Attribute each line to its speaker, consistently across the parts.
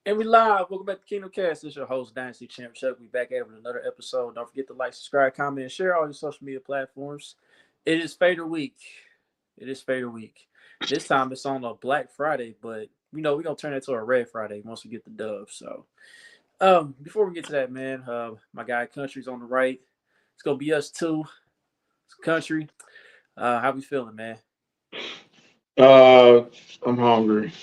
Speaker 1: And we live. Welcome back to Kingdom Cast. This is your host, Dynasty Champ Chuck. We back at with another episode. Don't forget to like, subscribe, comment, and share all your social media platforms. It is Fader Week. It is Fader Week. This time it's on a Black Friday, but we're gonna turn it to a Red Friday once we get the dub. So before we get to that, man, my guy Country's on the right. It's gonna be us two. It's Country. How we feeling, man?
Speaker 2: Uh, I'm hungry.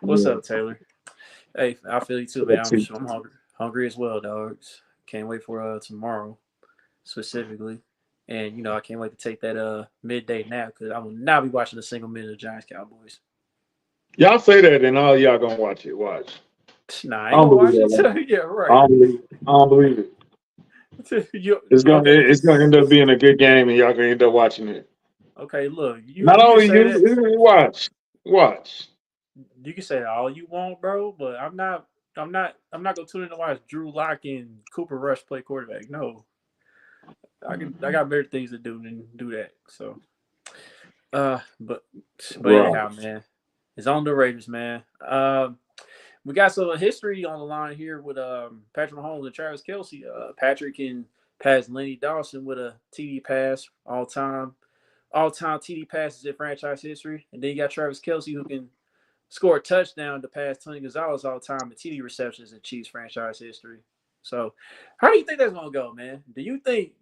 Speaker 1: What's
Speaker 2: Yeah,
Speaker 1: up, Taylor? Hey, I feel you too, man.
Speaker 2: that's
Speaker 1: I'm
Speaker 2: it.
Speaker 1: sure I'm hungry as well, dogs. Can't wait for tomorrow specifically, and I can't wait to take that midday nap because I will not be watching a single minute of Giants Cowboys.
Speaker 2: Y'all say that, and all y'all gonna watch it. Watch.
Speaker 1: Nah, I
Speaker 2: I
Speaker 1: ain't
Speaker 2: don't
Speaker 1: gonna
Speaker 2: believe
Speaker 1: watch
Speaker 2: that.
Speaker 1: it.
Speaker 2: Man.
Speaker 1: Yeah,
Speaker 2: I
Speaker 1: right.
Speaker 2: don't believe it. I don't believe it.
Speaker 1: you,
Speaker 2: It's gonna
Speaker 1: okay,
Speaker 2: it's gonna end up being a good game, and y'all gonna end up watching it.
Speaker 1: okay. Look, you
Speaker 2: Not
Speaker 1: you can
Speaker 2: only
Speaker 1: say
Speaker 2: you,
Speaker 1: that.
Speaker 2: watch.
Speaker 1: You can say that all you want, bro. But I'm not. I'm not gonna tune in to watch Drew Lock and Cooper Rush play quarterback. No, I got better things to do than do that. So, uh, but but
Speaker 2: Right.
Speaker 1: anyhow, man, it's on the Raiders, man. We got some history on the line here with Patrick Mahomes and Travis Kelsey. Patrick can pass Lenny Dawson with a TD pass all time TD passes in franchise history, and then you got Travis Kelsey who can score a touchdown to pass Tony Gonzalez all time in TD receptions in Chiefs franchise history. So, how do you think that's gonna go, man? Do you think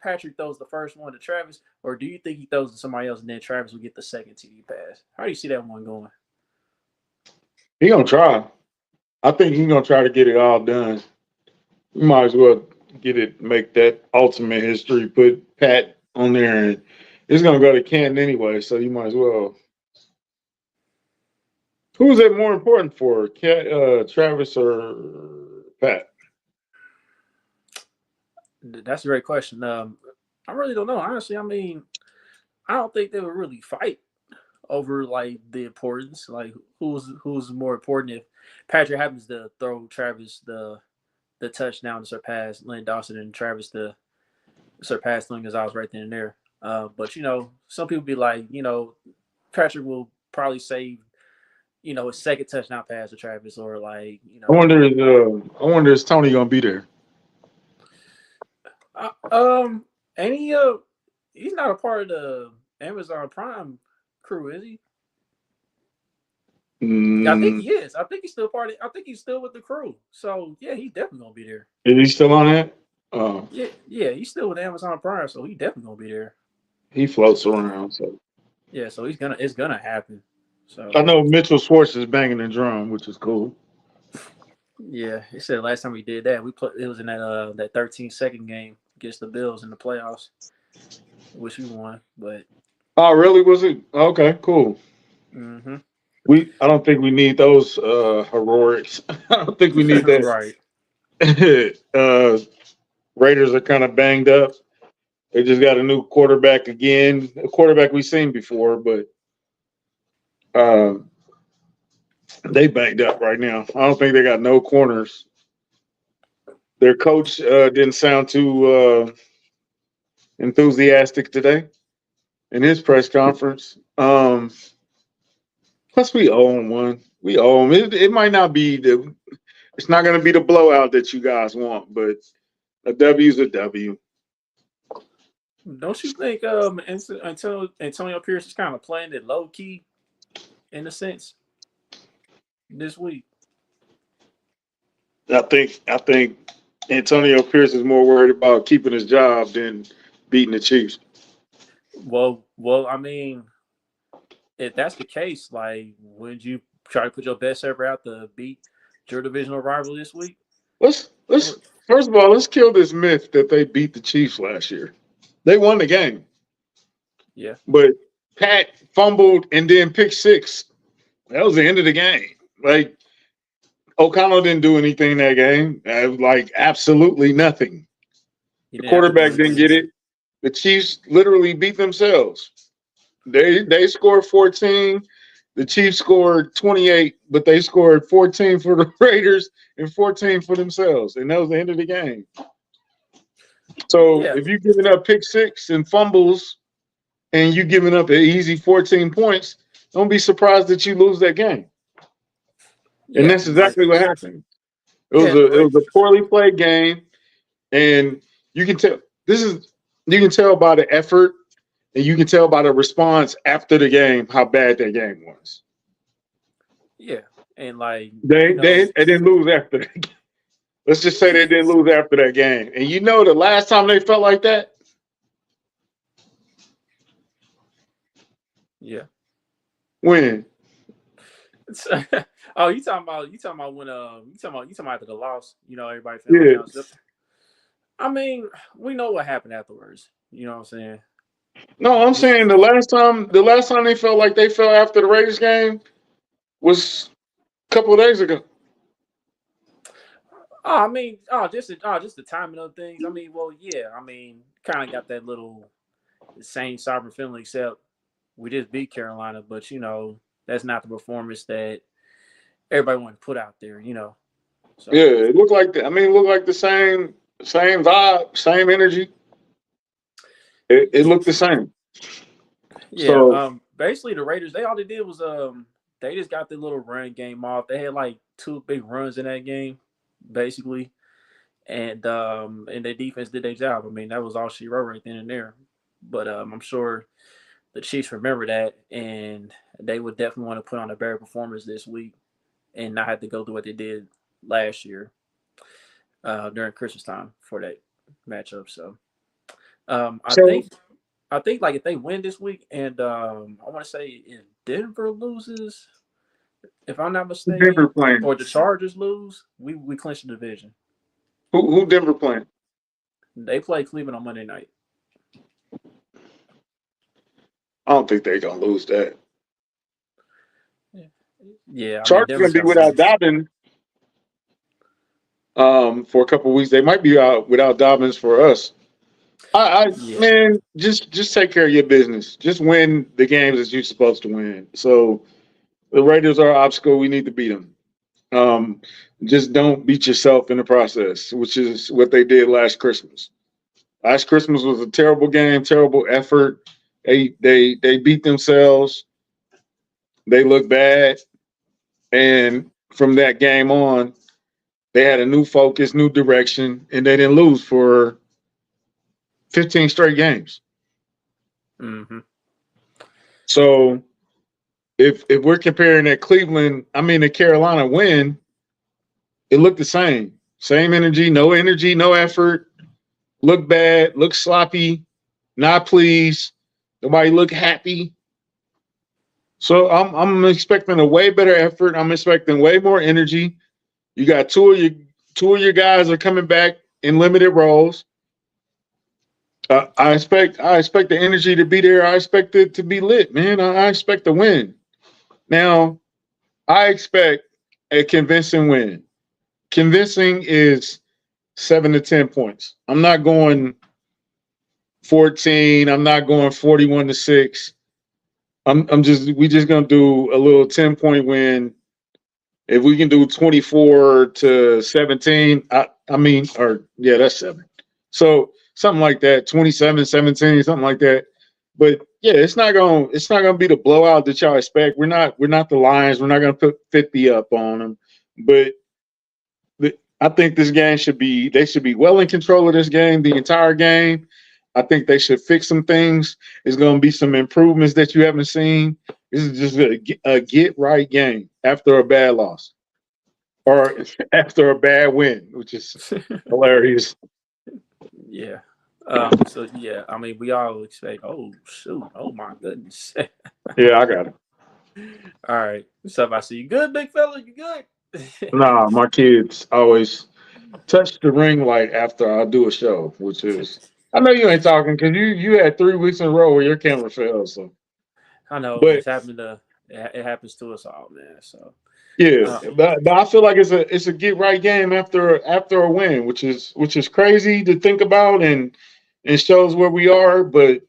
Speaker 1: Patrick throws the first one to Travis, or do you think he throws to somebody else and then Travis will get the second TD pass? How do you see that one going?
Speaker 2: He gonna try. I think he's gonna try to get it all done. You might as well get it, make that ultimate history. Put Pat on there, and it's gonna go to Canton anyway. So you might as well. Who's it more important for, Travis or Pat?
Speaker 1: That's a great question. I really don't know. Honestly, I mean, I don't think they would really fight over like the importance, like who's more important if Patrick happens to throw Travis the touchdown to surpass Lynn Dawson and Travis to surpass Lynn Gonzalez right then and there. But some people be like, Patrick will probably save, a second touchdown pass to Travis or like,
Speaker 2: I wonder is Tony gonna be there?
Speaker 1: uh, and he's not a part of the Amazon Prime crew, is he? I think
Speaker 2: Mm,
Speaker 1: he is. I think he's still part of. I think he's still with the crew. So yeah, he's definitely gonna be there.
Speaker 2: is he still on that? Oh,
Speaker 1: Yeah, yeah, he's still with Amazon Prime, so he definitely gonna be there.
Speaker 2: he floats around. So
Speaker 1: Yeah, so it's gonna happen. So
Speaker 2: I know Mitchell Schwartz is banging the drum, which is cool.
Speaker 1: yeah, he said last time we did that, we put it was in that 13-second game against the Bills in the playoffs, which we won. But
Speaker 2: Oh, really? Was it okay? Cool.
Speaker 1: mm-hmm.
Speaker 2: I don't think we need those heroics. I don't think we need that.
Speaker 1: Right.
Speaker 2: uh, Raiders are kind of banged up. They just got a new quarterback again, a quarterback we've seen before, but um, they banged up right now. I don't think they got no corners. Their coach didn't sound too enthusiastic today in his press conference. Plus, we owe him one. We owe him. It might not be the. It's not going to be the blowout that you guys want, but a W is a W.
Speaker 1: Don't you think until Antonio Pierce is kind of playing it low key in a sense this week?
Speaker 2: I think Antonio Pierce is more worried about keeping his job than beating the Chiefs.
Speaker 1: I mean, if that's the case, like, would you try to put your best server out to beat your divisional rival this week?
Speaker 2: Let's
Speaker 1: Or
Speaker 2: first of all let's kill this myth that they beat the Chiefs last year. They won the game,
Speaker 1: yeah,
Speaker 2: but Pat fumbled and then pick six. That was the end of the game. Like O'Connell didn't do anything in that game. Like absolutely nothing.
Speaker 1: he
Speaker 2: The
Speaker 1: didn't have to do
Speaker 2: quarterback didn't
Speaker 1: anything.
Speaker 2: get it. The Chiefs literally beat themselves. They scored 14. The Chiefs scored 28, but they scored 14 for the Raiders and 14 for themselves, and that was the end of the game. So
Speaker 1: Yeah,
Speaker 2: if you're giving up pick six and fumbles and you giving up an easy 14 points, don't be surprised that you lose that game. And
Speaker 1: Yeah,
Speaker 2: that's exactly what happened. It was
Speaker 1: yeah, the
Speaker 2: a
Speaker 1: Raiders.
Speaker 2: poorly played game, and you can tell you can tell by the effort, and you can tell by the response after the game how bad that game was.
Speaker 1: Yeah, and like
Speaker 2: They didn't lose after that game. Let's just say they didn't lose after that game. And you know the last time they felt like that?
Speaker 1: yeah.
Speaker 2: When?
Speaker 1: Oh, you talking about when you talking about after the loss? You know, everybody feeling
Speaker 2: Yeah.
Speaker 1: down. I mean, we know what happened afterwards. You know what I'm saying?
Speaker 2: No, I'm saying the last time they felt like they fell after the Raiders game was a couple of days ago.
Speaker 1: Oh, I mean, just the timing of things. I mean, well, yeah. I mean, kind of got that little same sovereign feeling, except we just beat Carolina, but you know, that's not the performance that everybody wanted to put out there. You know, so
Speaker 2: Yeah, it looked like it looked like the same vibe, same energy. It looked the same.
Speaker 1: yeah.
Speaker 2: So
Speaker 1: Basically, the Raiders, all they did was they just got the little run game off. They had like 2 big runs in that game, basically, and their defense did their job. I mean, that was all she wrote right then and there. But I'm sure the Chiefs remember that, and they would definitely want to put on a better performance this week and not have to go through what they did last year during Christmas time for that matchup. So I
Speaker 2: so
Speaker 1: think like if they win this week, and I want to say if Denver loses, if I'm not
Speaker 2: who Denver
Speaker 1: mistaken,
Speaker 2: playing?
Speaker 1: or the Chargers lose, we clinch the division.
Speaker 2: Who Denver playing?
Speaker 1: They play Cleveland on Monday night.
Speaker 2: I don't think they're gonna lose that.
Speaker 1: Yeah, I mean
Speaker 2: Chargers gonna
Speaker 1: Denver's
Speaker 2: be
Speaker 1: got a
Speaker 2: without
Speaker 1: better.
Speaker 2: Dobbins for a couple of weeks. They might be out without Dobbins for us. I
Speaker 1: Yeah,
Speaker 2: man, just take care of your business. Just win the games that you're supposed to win. So the Raiders are an obstacle. We need to beat them. Um, just don't beat yourself in the process, which is what they did last Christmas. Last Christmas was a terrible game, terrible effort. They beat themselves. They look bad, and from that game on, they had a new focus, new direction, and they didn't lose for 15 straight games.
Speaker 1: mm-hmm.
Speaker 2: So if we're comparing that the Carolina win, it looked the same. Same energy, no effort. Look bad, look sloppy, not pleased. Nobody look happy. So I'm expecting a way better effort. I'm expecting way more energy. You got two of your guys are coming back in limited roles. I expect the energy to be there. I expect it to be lit, man. I expect to win. Now, I expect a convincing win. Convincing is 7 to 10 points. I'm not going 14. I'm not going 41-6. We just gonna do a little 10-point win. If we can do 24-17, that's 7. So something like that, 27-17, something like that. But yeah, it's not gonna be the blowout that y'all expect. We're not the Lions. We're not gonna put 50 up on them. But I think they should be well in control of this game, the entire game. I think they should fix some things. There's going to be some improvements that you haven't seen. This is just a get right game after a bad loss or after a bad win, which is hilarious.
Speaker 1: Yeah. So yeah, I mean, we all expect. Oh shoot! Oh my goodness!
Speaker 2: Yeah, I got it.
Speaker 1: All right. What's up? I see you good, big fella. You good?
Speaker 2: Nah, my kids always touch the ring light after I do a show, which is I know you ain't talking because you had 3 weeks in a row where your camera fell. So,
Speaker 1: I know
Speaker 2: but
Speaker 1: it's happening to. It happens to us all, man. So.
Speaker 2: yeah,
Speaker 1: Uh,
Speaker 2: but I feel like it's a get right game after a win, which is crazy to think about and shows where we are. But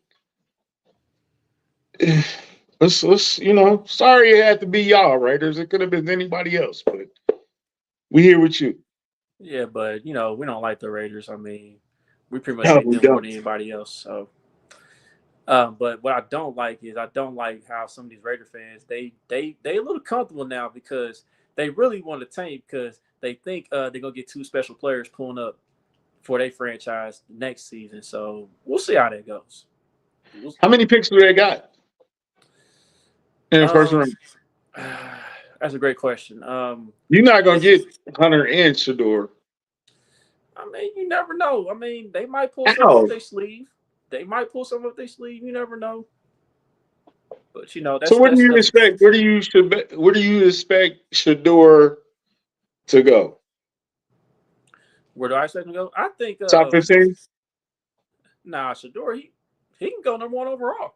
Speaker 2: let's sorry it had to be y'all Raiders. It could have been anybody else, but we here with you.
Speaker 1: yeah, but you know we don't like the Raiders. I mean, we pretty much
Speaker 2: No,
Speaker 1: hate
Speaker 2: we
Speaker 1: them more
Speaker 2: don't.
Speaker 1: than anybody else. So But what I don't like is I don't like how some of these Raider fans they a little comfortable now because they really want to tank because they think they're gonna get two special players pulling up for their franchise next season. So we'll see how that goes.
Speaker 2: How many picks do they got in the first
Speaker 1: Um,
Speaker 2: round?
Speaker 1: that's a great question.
Speaker 2: You're not gonna get Hunter and Shador.
Speaker 1: I mean, you never know. I mean, they might pull something
Speaker 2: How?
Speaker 1: up their sleeve. They might pull something up their sleeve. You never know. But you know,
Speaker 2: So
Speaker 1: that's
Speaker 2: what do
Speaker 1: that's
Speaker 2: you
Speaker 1: the
Speaker 2: expect? Where do you expect Shador to go?
Speaker 1: where do I expect him to go? I think
Speaker 2: Top 15?
Speaker 1: Shador he can go number one overall.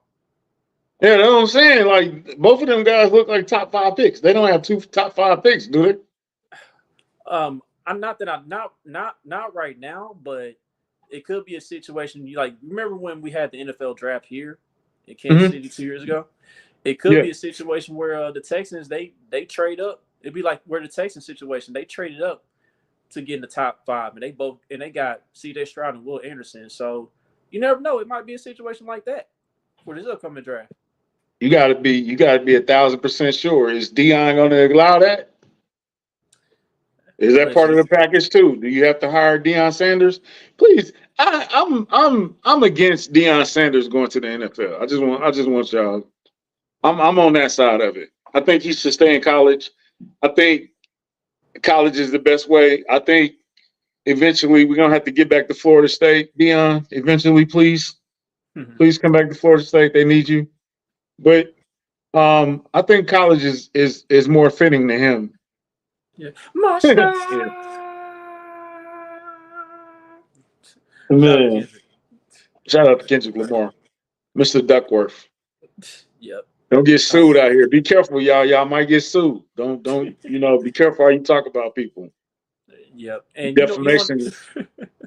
Speaker 2: Yeah, that's what I'm saying. Like both of them guys look like top 5 picks. They don't have 2 top 5 picks, do they?
Speaker 1: I'm not that I'm not right now, but it could be a situation. You like remember when we had the NFL draft here in Kansas
Speaker 2: Mm-hmm.
Speaker 1: City 2 years ago? It could
Speaker 2: Yeah.
Speaker 1: be a situation where the Texans they trade up. It'd be like where the Texans situation they traded up to get in the top 5, and they got C.J. Stroud and Will Anderson. So you never know. It might be a situation like that for this upcoming draft.
Speaker 2: You gotta be 1,000% sure. Is Dion gonna allow that? Is that part of the package too? Do you have to hire Deion Sanders? Please, I'm against Deion Sanders going to the NFL. I just want y'all. I'm on that side of it. I think he should stay in college. I think college is the best way. I think eventually we're gonna have to get back to Florida State. Deion, eventually, please come back to Florida State. They need you. But I think college is more fitting to him.
Speaker 1: Yeah, my style.
Speaker 2: Yeah.
Speaker 1: Shout out to
Speaker 2: Man,
Speaker 1: Kendrick.
Speaker 2: shout out to Kendrick Lamar, Mr. Duckworth.
Speaker 1: Yep.
Speaker 2: Don't get sued out here. Be careful, y'all. Y'all might get sued. Don't be careful how you talk about people.
Speaker 1: Yep. And
Speaker 2: Defamation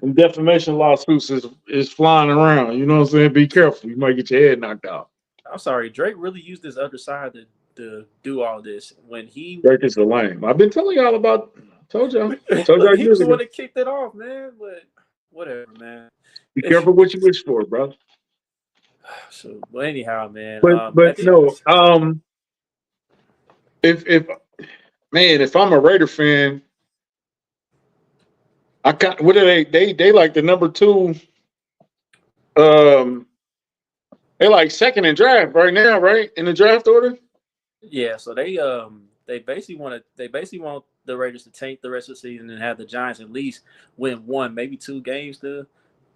Speaker 2: and defamation lawsuits is flying around. You know what I'm saying? Be careful. You might get your head knocked out.
Speaker 1: I'm sorry, Drake really used this other side to do all this when
Speaker 2: Drake is the lame. I've been telling y'all about. Told y'all
Speaker 1: look, he was
Speaker 2: years
Speaker 1: the
Speaker 2: ago.
Speaker 1: one that kicked it off, man. But whatever, man.
Speaker 2: Be careful what you wish for, bro.
Speaker 1: So, but anyhow, man.
Speaker 2: But no. If I'm a Raider fan, what are they like the number 2. They like second in draft right now, right? In the draft order.
Speaker 1: Yeah, so they basically want the Raiders to tank the rest of the season and have the Giants at least win one, maybe 2 games to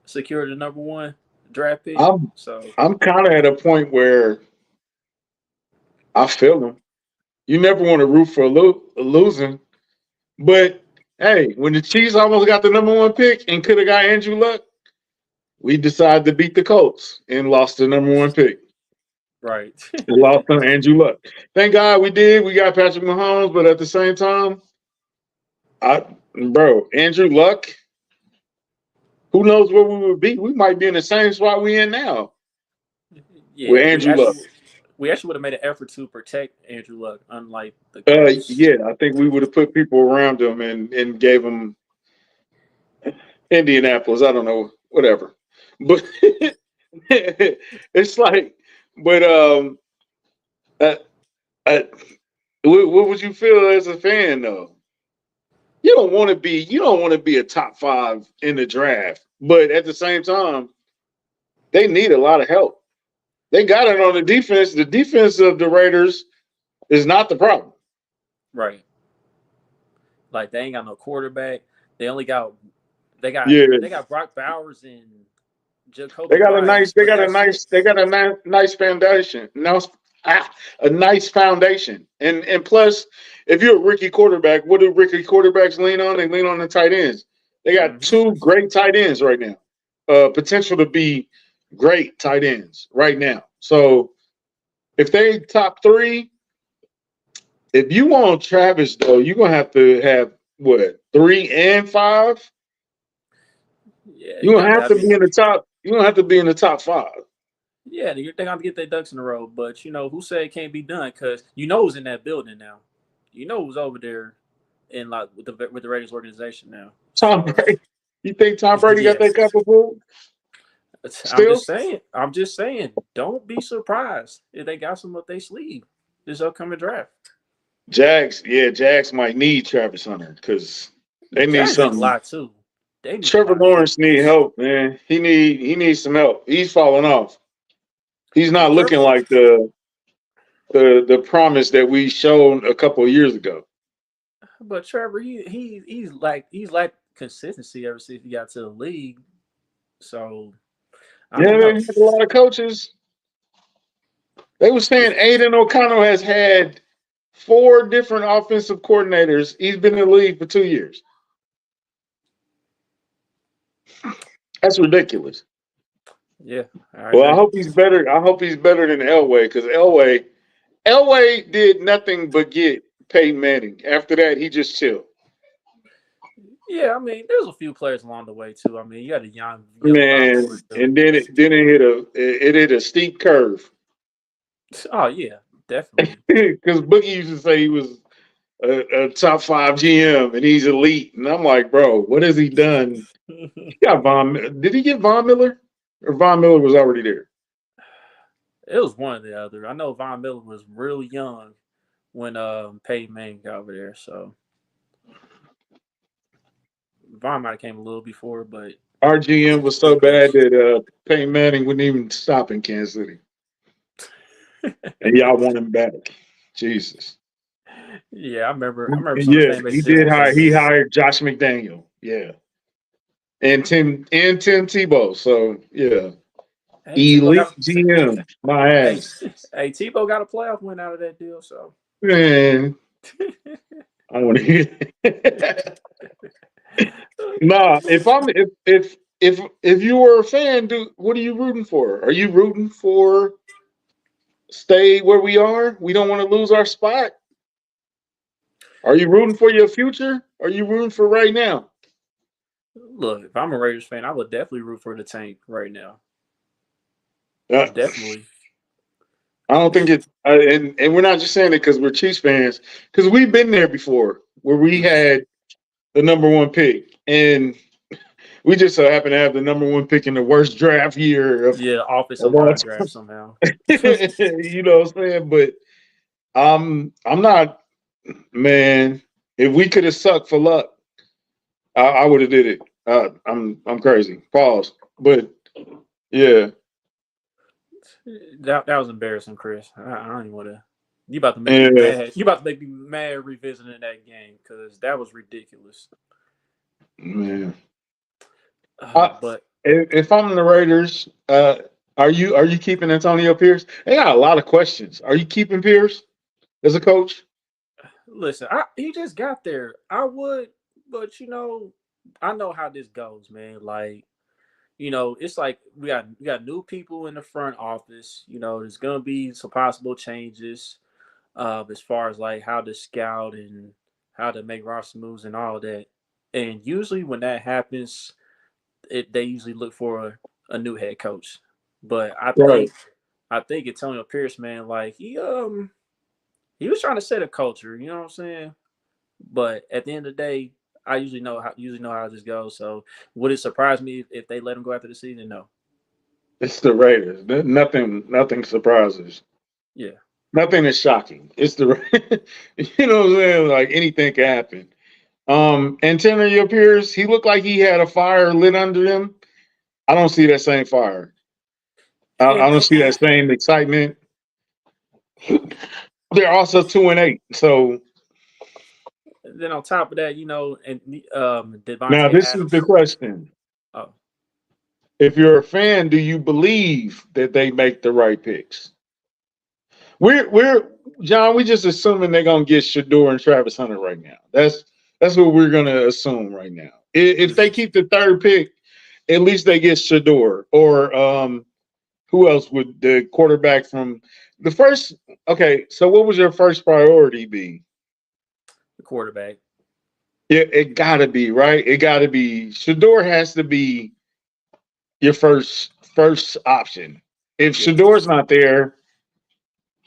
Speaker 1: secure the number 1 draft pick.
Speaker 2: I'm kind of at a point where I feel them. You never want to root for losing, but hey, when the Chiefs almost got the number 1 pick and could have got Andrew Luck, we decided to beat the Colts and lost the number 1 pick.
Speaker 1: Right.
Speaker 2: We lost on Andrew Luck. Thank God we did. We got Patrick Mahomes, but at the same time, Andrew Luck, who knows where we would be? We might be in the same spot we in now.
Speaker 1: Yeah,
Speaker 2: with Andrew Luck.
Speaker 1: We actually would have made an effort to protect Andrew Luck, unlike the
Speaker 2: Colts. Yeah, I think we would have put people around him and gave him Indianapolis. I don't know, whatever. But it's like, but what would you feel as a fan though? You don't want to be a top 5 in the draft, but at the same time, they need a lot of help. They got it on the defense. The defense of the Raiders is not the problem.
Speaker 1: Right. Like they ain't got no quarterback. They got Brock Bowers and Jacoby.
Speaker 2: They got a nice foundation. A nice foundation. And plus, if you're a rookie quarterback, what do rookie quarterbacks lean on? They lean on the tight ends. They got 2 great tight ends right now. Potential to be great tight ends right now. So if they top 3, if you want Travis though, you're gonna have to have what 3 and 5.
Speaker 1: Yeah,
Speaker 2: you're gonna have to be in the top. You're gonna have to be in the top 5.
Speaker 1: Yeah, they're gonna have to get their ducks in a row. But who said it can't be done? Because who's in that building now. Who's over there in like with the Raiders organization now.
Speaker 2: Tom Brady. You think Tom Brady got that cup of food? Still,
Speaker 1: I'm just saying, don't be surprised if they got some up their sleeve this upcoming draft.
Speaker 2: Jags might need Travis Hunter because they need
Speaker 1: Jags need a
Speaker 2: something.
Speaker 1: lot too. They need a
Speaker 2: Trevor
Speaker 1: lot too.
Speaker 2: Lawrence need help, man. He needs some help. He's falling off. He's not looking
Speaker 1: Trevor,
Speaker 2: like the promise that we showed a couple of years ago.
Speaker 1: but Trevor, he's like consistency ever since he got to the league. So I
Speaker 2: Yeah,
Speaker 1: don't
Speaker 2: they
Speaker 1: know.
Speaker 2: had a lot of coaches. They were saying Aiden O'Connell has had 4 different offensive coordinators. He's been in the league for 2 years. That's ridiculous.
Speaker 1: Yeah, I
Speaker 2: Well, I
Speaker 1: agree.
Speaker 2: hope he's better. I hope he's better than Elway because Elway did nothing but get Peyton Manning. After that, he just chilled.
Speaker 1: Yeah, I mean, there's a few players along the way too. I mean, you got a young Von Miller
Speaker 2: Man,
Speaker 1: too.
Speaker 2: and then it hit a steep curve
Speaker 1: Oh yeah, definitely.
Speaker 2: because Boogie used to say he was a top 5 GM and he's elite, and I'm like, bro, what has he done? He got Von. Did he get Von Miller, or Von Miller was already there?
Speaker 1: It was one or the other. I know Von Miller was real young when Peyton Manning got over there, so Von might have came a little before, but
Speaker 2: Our GM was so bad that Peyton Manning wouldn't even stop in Kansas City, and y'all want him back. Jesus.
Speaker 1: yeah, I remember some of the
Speaker 2: Yeah,
Speaker 1: fan
Speaker 2: he
Speaker 1: bases didn't
Speaker 2: did
Speaker 1: want
Speaker 2: hire.
Speaker 1: Peyton
Speaker 2: He
Speaker 1: Manning.
Speaker 2: hired Josh McDaniel. Yeah, and Tim Tebow. So yeah,
Speaker 1: Hey, Tebow
Speaker 2: elite
Speaker 1: got
Speaker 2: GM. My
Speaker 1: hey,
Speaker 2: ass,
Speaker 1: hey, Tebow got a playoff win out of that deal, so
Speaker 2: man. I want to hear. Nah, if you were a fan, what are you rooting for? Are you rooting for stay where we are? We don't want to lose our spot. Are you rooting for your future? Are you rooting for right now?
Speaker 1: look, if I'm a Raiders fan, I would definitely root for the tank right now.
Speaker 2: Uh,
Speaker 1: Definitely.
Speaker 2: I don't think it, and we're not just saying it because we're Chiefs fans, because we've been there before where we had the number 1 pick, and we just so happen to have the number 1 pick in the worst draft year
Speaker 1: Yeah, offensive
Speaker 2: of all
Speaker 1: line
Speaker 2: time.
Speaker 1: draft somehow.
Speaker 2: You know what I'm saying? But I'm not, man. If we could have sucked for luck, I would have did it. I'm crazy. Pause. But yeah,
Speaker 1: That was embarrassing, Chris. I don't even want to. You about to make me
Speaker 2: and
Speaker 1: mad. You about to make me mad revisiting that game because that was ridiculous.
Speaker 2: man.
Speaker 1: Uh,
Speaker 2: I,
Speaker 1: but
Speaker 2: if I'm the Raiders, are you keeping Antonio Pierce? They got a lot of questions. Are you keeping Pierce as a coach?
Speaker 1: listen, he just got there. I would, but I know how this goes, man. Like, it's like we got new people in the front office. There's gonna be some possible changes, as far as like how to scout and how to make roster moves and all that. And usually when that happens, they usually look for a new head coach. But I
Speaker 2: Right.
Speaker 1: think I think Antonio Pierce, man, like he was trying to set a culture, you know what I'm saying? But at the end of the day, I usually know how this goes. So would it surprise me if they let him go after the season? No.
Speaker 2: It's the Raiders. Nothing surprises.
Speaker 1: Yeah.
Speaker 2: Nothing is shocking. It's the you know what I'm saying? Like anything can happen. Antonio Pierce, he looked like he had a fire lit under him. I don't see that same fire. I
Speaker 1: And
Speaker 2: don't see that same excitement. They're also 2-8. So
Speaker 1: then on top of that, and
Speaker 2: now
Speaker 1: Devontae
Speaker 2: this is the
Speaker 1: Adams.
Speaker 2: question.
Speaker 1: Oh,
Speaker 2: If you're a fan, do you believe that they make the right picks? We're John, we just assuming they're gonna get Shador and Travis Hunter right now. That's what we're gonna assume right now. If they
Speaker 1: mhm.
Speaker 2: keep the 3rd pick, at least they get Shador or who else would the quarterback from the first? Okay, so what was your first priority be?
Speaker 1: The quarterback.
Speaker 2: Yeah, it gotta be right. It gotta be Shador has to be your first option. If
Speaker 1: Yeah.
Speaker 2: Shador's not there,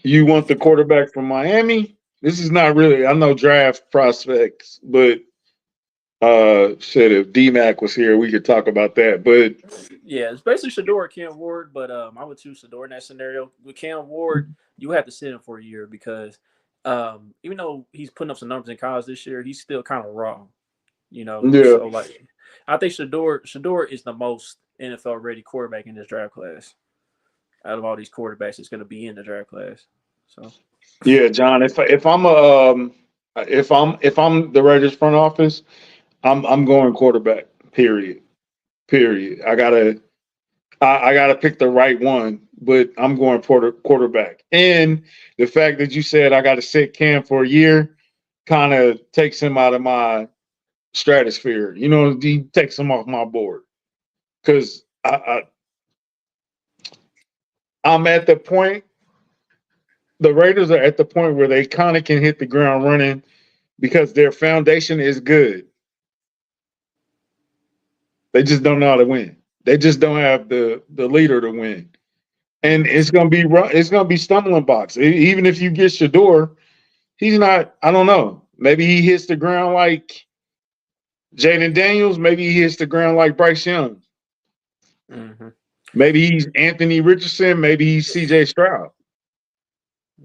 Speaker 2: you want the quarterback from Miami. This is not really. I know draft prospects, but Said if D-Mac was here, we could talk about that. But
Speaker 1: Yeah, it's basically Shador or Cam Ward, but I would choose Shador in that scenario. With Cam Ward, you have to sit him for a year because even though he's putting up some numbers in college this year, he's still kind of raw, you know.
Speaker 2: yeah,
Speaker 1: So like, I think Shador is the most NFL ready quarterback in this draft class out of all these quarterbacks that's going to be in the draft class. So
Speaker 2: yeah, John. If I'm the Raiders front office, I'm going quarterback. Period. Period. I gotta pick the right one, but I'm going quarterback. And the fact that you said I got to sit Cam for a year kind of takes him out of my stratosphere. You know, he takes him off my board because I'm at the point. The Raiders are at the point where they kind of can hit the ground running because their foundation is good. They just don't know how to win. They just don't have the leader to win, and it's gonna be stumbling blocks. Even if you get Shador, he's not. I don't know. Maybe he hits the ground like Jaden Daniels. Maybe he hits the ground like Bryce Young.
Speaker 1: mm-hmm.
Speaker 2: Maybe he's Anthony Richardson. Maybe he's C.J. Stroud.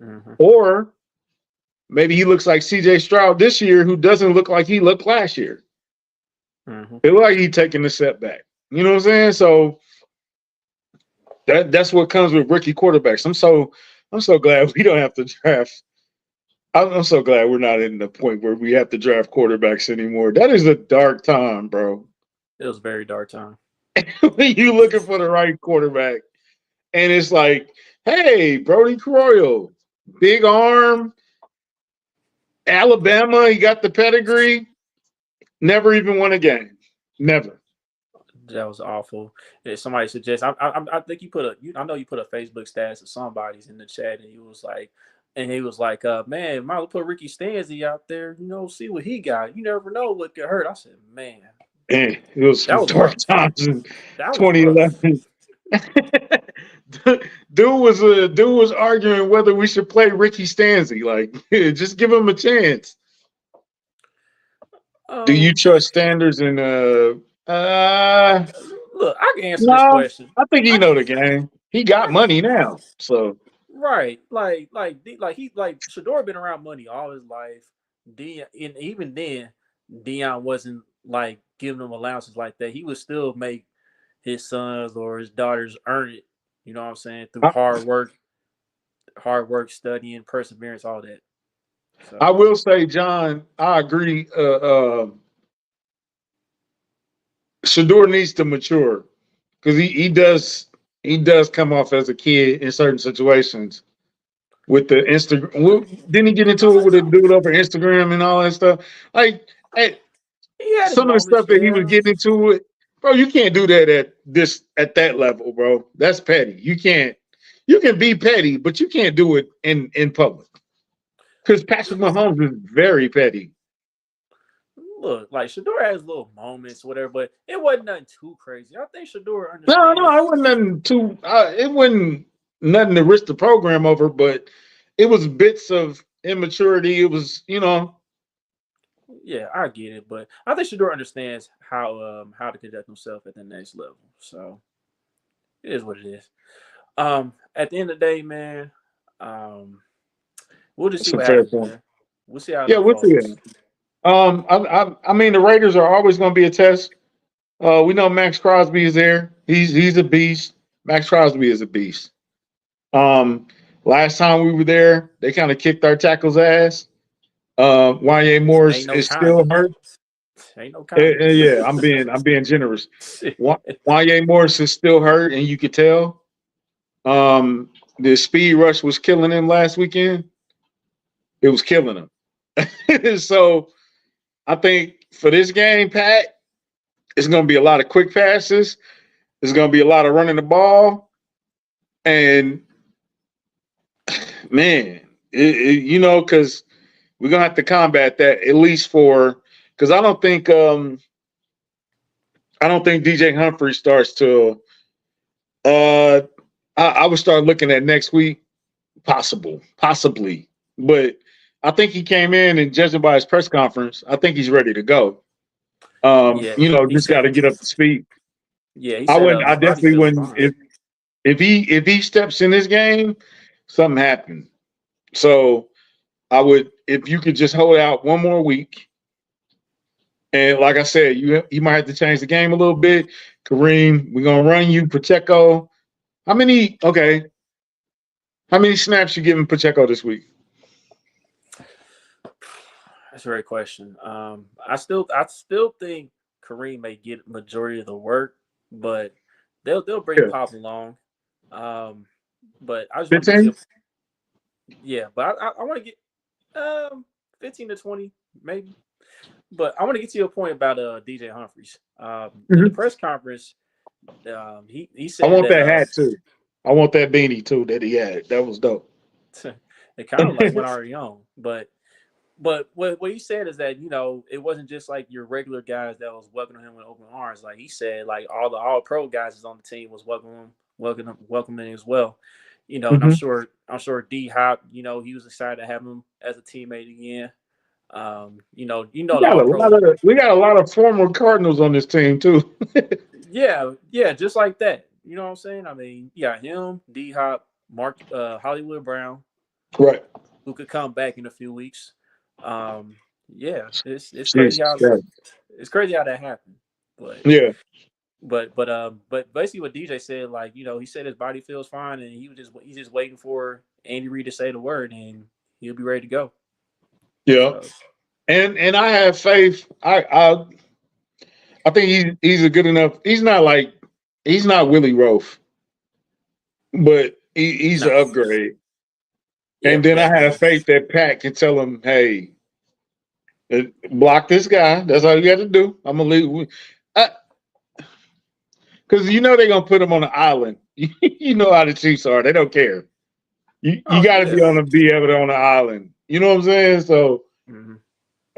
Speaker 1: Mm-hmm.
Speaker 2: Or maybe he looks like C.J. Stroud this year, who doesn't look like he looked last year.
Speaker 1: Mm-hmm.
Speaker 2: It looked like he's taking the setback. You know what I'm saying? So that's what comes with rookie quarterbacks. I'm so glad we don't have to draft. I'm so glad we're not in the point where we have to draft quarterbacks anymore. That is a dark time, bro.
Speaker 1: It was a very dark time.
Speaker 2: When you looking for the right quarterback, and it's like, hey, Brody Croyle, big arm, Alabama, he got the pedigree, never even won a game. Never.
Speaker 1: That was awful. If somebody suggests, I think you put I know you put a Facebook status of somebody's in the chat, and he was like, man, might as well put Ricky Stanzi out there, you know, see what he got. You never know what could hurt. I said, man,
Speaker 2: And it was some dark times in
Speaker 1: that was
Speaker 2: 2011. Dude was arguing whether we should play Ricky Stanzi. Like, just give him a chance. Do you trust Sanders and
Speaker 1: look, I can answer this question.
Speaker 2: I think he know the game. He got money now. So
Speaker 1: right. Like Shador been around money all his life. And even then, Deion wasn't like giving him allowances like that. He would still make his sons or his daughters earn it. You know what I'm saying? Through hard work, studying, perseverance, all that. So.
Speaker 2: I will say, John, I agree. Shador needs to mature because he does come off as a kid in certain situations. With the Instagram, didn't he get into it with a dude over Instagram and all that stuff? Like, some of the stuff that he was getting into it, bro. You can't do that at that level, bro. That's petty. You can't. You can be petty, but you can't do it in public. Because Patrick Mahomes is very petty.
Speaker 1: Look, like Shador has little moments, whatever, but it wasn't nothing too crazy. I think Shador understands.
Speaker 2: No, it wasn't nothing too. It wasn't nothing to risk the program over, but it was bits of immaturity. It was, you know.
Speaker 1: Yeah, I get it, but I think Shador understands how to conduct himself at the next level. So it is what it is. At the end of the day, man, we'll just see what happens. Man. We'll see how.
Speaker 2: Yeah, we'll see. I mean, the Raiders are always going to be a test. We know Max Crosby is there. He's a beast. Max Crosby is a beast. Last time we were there, they kind of kicked our tackles' ass. Wanye Morris is still hurt.
Speaker 1: Ain't no
Speaker 2: yeah, I'm being generous. Wanye Morris is still hurt, and you could tell. The speed rush was killing him last weekend. It was killing him. So I think for this game, Pat, it's going to be a lot of quick passes. There's going to be a lot of running the ball. And, man, you know, because we're going to have to combat that at least because I don't think DJ Humphrey starts till I would start looking at next week, possibly. But I think he came in and judging by his press conference, I think he's ready to go.
Speaker 1: Yeah, he
Speaker 2: Just got
Speaker 1: said.
Speaker 2: to get up to speed.
Speaker 1: Yeah, he
Speaker 2: I
Speaker 1: said
Speaker 2: wouldn't. I
Speaker 1: his body
Speaker 2: definitely
Speaker 1: feels
Speaker 2: wouldn't.
Speaker 1: fine.
Speaker 2: If he steps in this game, something happened. So I would, if you could just hold out one more week, and like I said, you might have to change the game a little bit. Kareem, we're gonna run you Pacheco. How many? Okay, how many snaps you giving Pacheco this week?
Speaker 1: That's a great question. I still think Kareem may get majority of the work, but they'll bring
Speaker 2: Yeah,
Speaker 1: Pop along. But I just want to get
Speaker 2: 15.
Speaker 1: you. Yeah, but I want to get 15 to 20 maybe. But I want to get to your point about DJ Humphries. In the
Speaker 2: Mhm.
Speaker 1: press conference, he
Speaker 2: I
Speaker 1: said
Speaker 2: want
Speaker 1: that
Speaker 2: that hat too. I want that beanie too that he had. That was dope.
Speaker 1: it kind of like went already on, but what he said is that it wasn't just like your regular guys that was welcoming him with open arms. Like he said, like all the All Pro guys is on the team was welcoming as well. And
Speaker 2: Mhm.
Speaker 1: I'm sure D Hop, he was excited to have him as a teammate again. The All Pro.
Speaker 2: We got a lot of former Cardinals on this team too.
Speaker 1: Yeah, just like that. You know what I'm saying? I mean, yeah, him, D Hop, Mark, Hollywood Brown,
Speaker 2: Right.
Speaker 1: who could come back in a few weeks. Yeah, it's crazy
Speaker 2: Jesus
Speaker 1: how
Speaker 2: Christ.
Speaker 1: that happened. But
Speaker 2: Yeah.
Speaker 1: but basically what DJ said, like he said his body feels fine, and he's just waiting for Andy Reid to say the word, and he'll be ready to go.
Speaker 2: Yeah.
Speaker 1: So
Speaker 2: And I have faith. I think he's a good enough. He's not Willie Roaf, but he's
Speaker 1: no,
Speaker 2: an upgrade.
Speaker 1: yeah,
Speaker 2: And then I have
Speaker 1: definitely.
Speaker 2: faith that Pat can tell him, hey, block this guy. That's all you got to do. I'm gonna leave. Because they're gonna put him on an island. You know how the Chiefs are. They don't care. You
Speaker 1: Oh
Speaker 2: got to
Speaker 1: yeah.
Speaker 2: be able to on an island. You know what I'm saying? So
Speaker 1: Mm-hmm.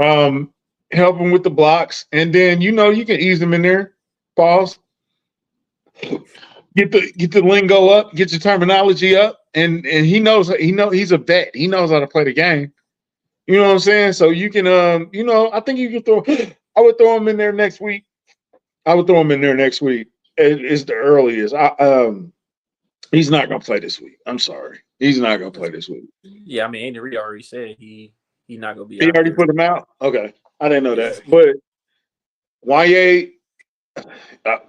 Speaker 2: um, help him with the blocks, and then you can ease him in there. Pause. Get the lingo up. Get your terminology up, and he's a vet. He knows how to play the game. You know what I'm saying? So you can I think you can throw. I would throw him in there next week. I would throw him in there next week. It's the earliest. He's not gonna play this week. I'm sorry. He's not gonna play this week.
Speaker 1: Yeah, I mean Andy Reid already said he's not gonna be
Speaker 2: He
Speaker 1: out
Speaker 2: already
Speaker 1: there.
Speaker 2: put him out. Okay, I didn't know
Speaker 1: Yeah.
Speaker 2: that. But YA,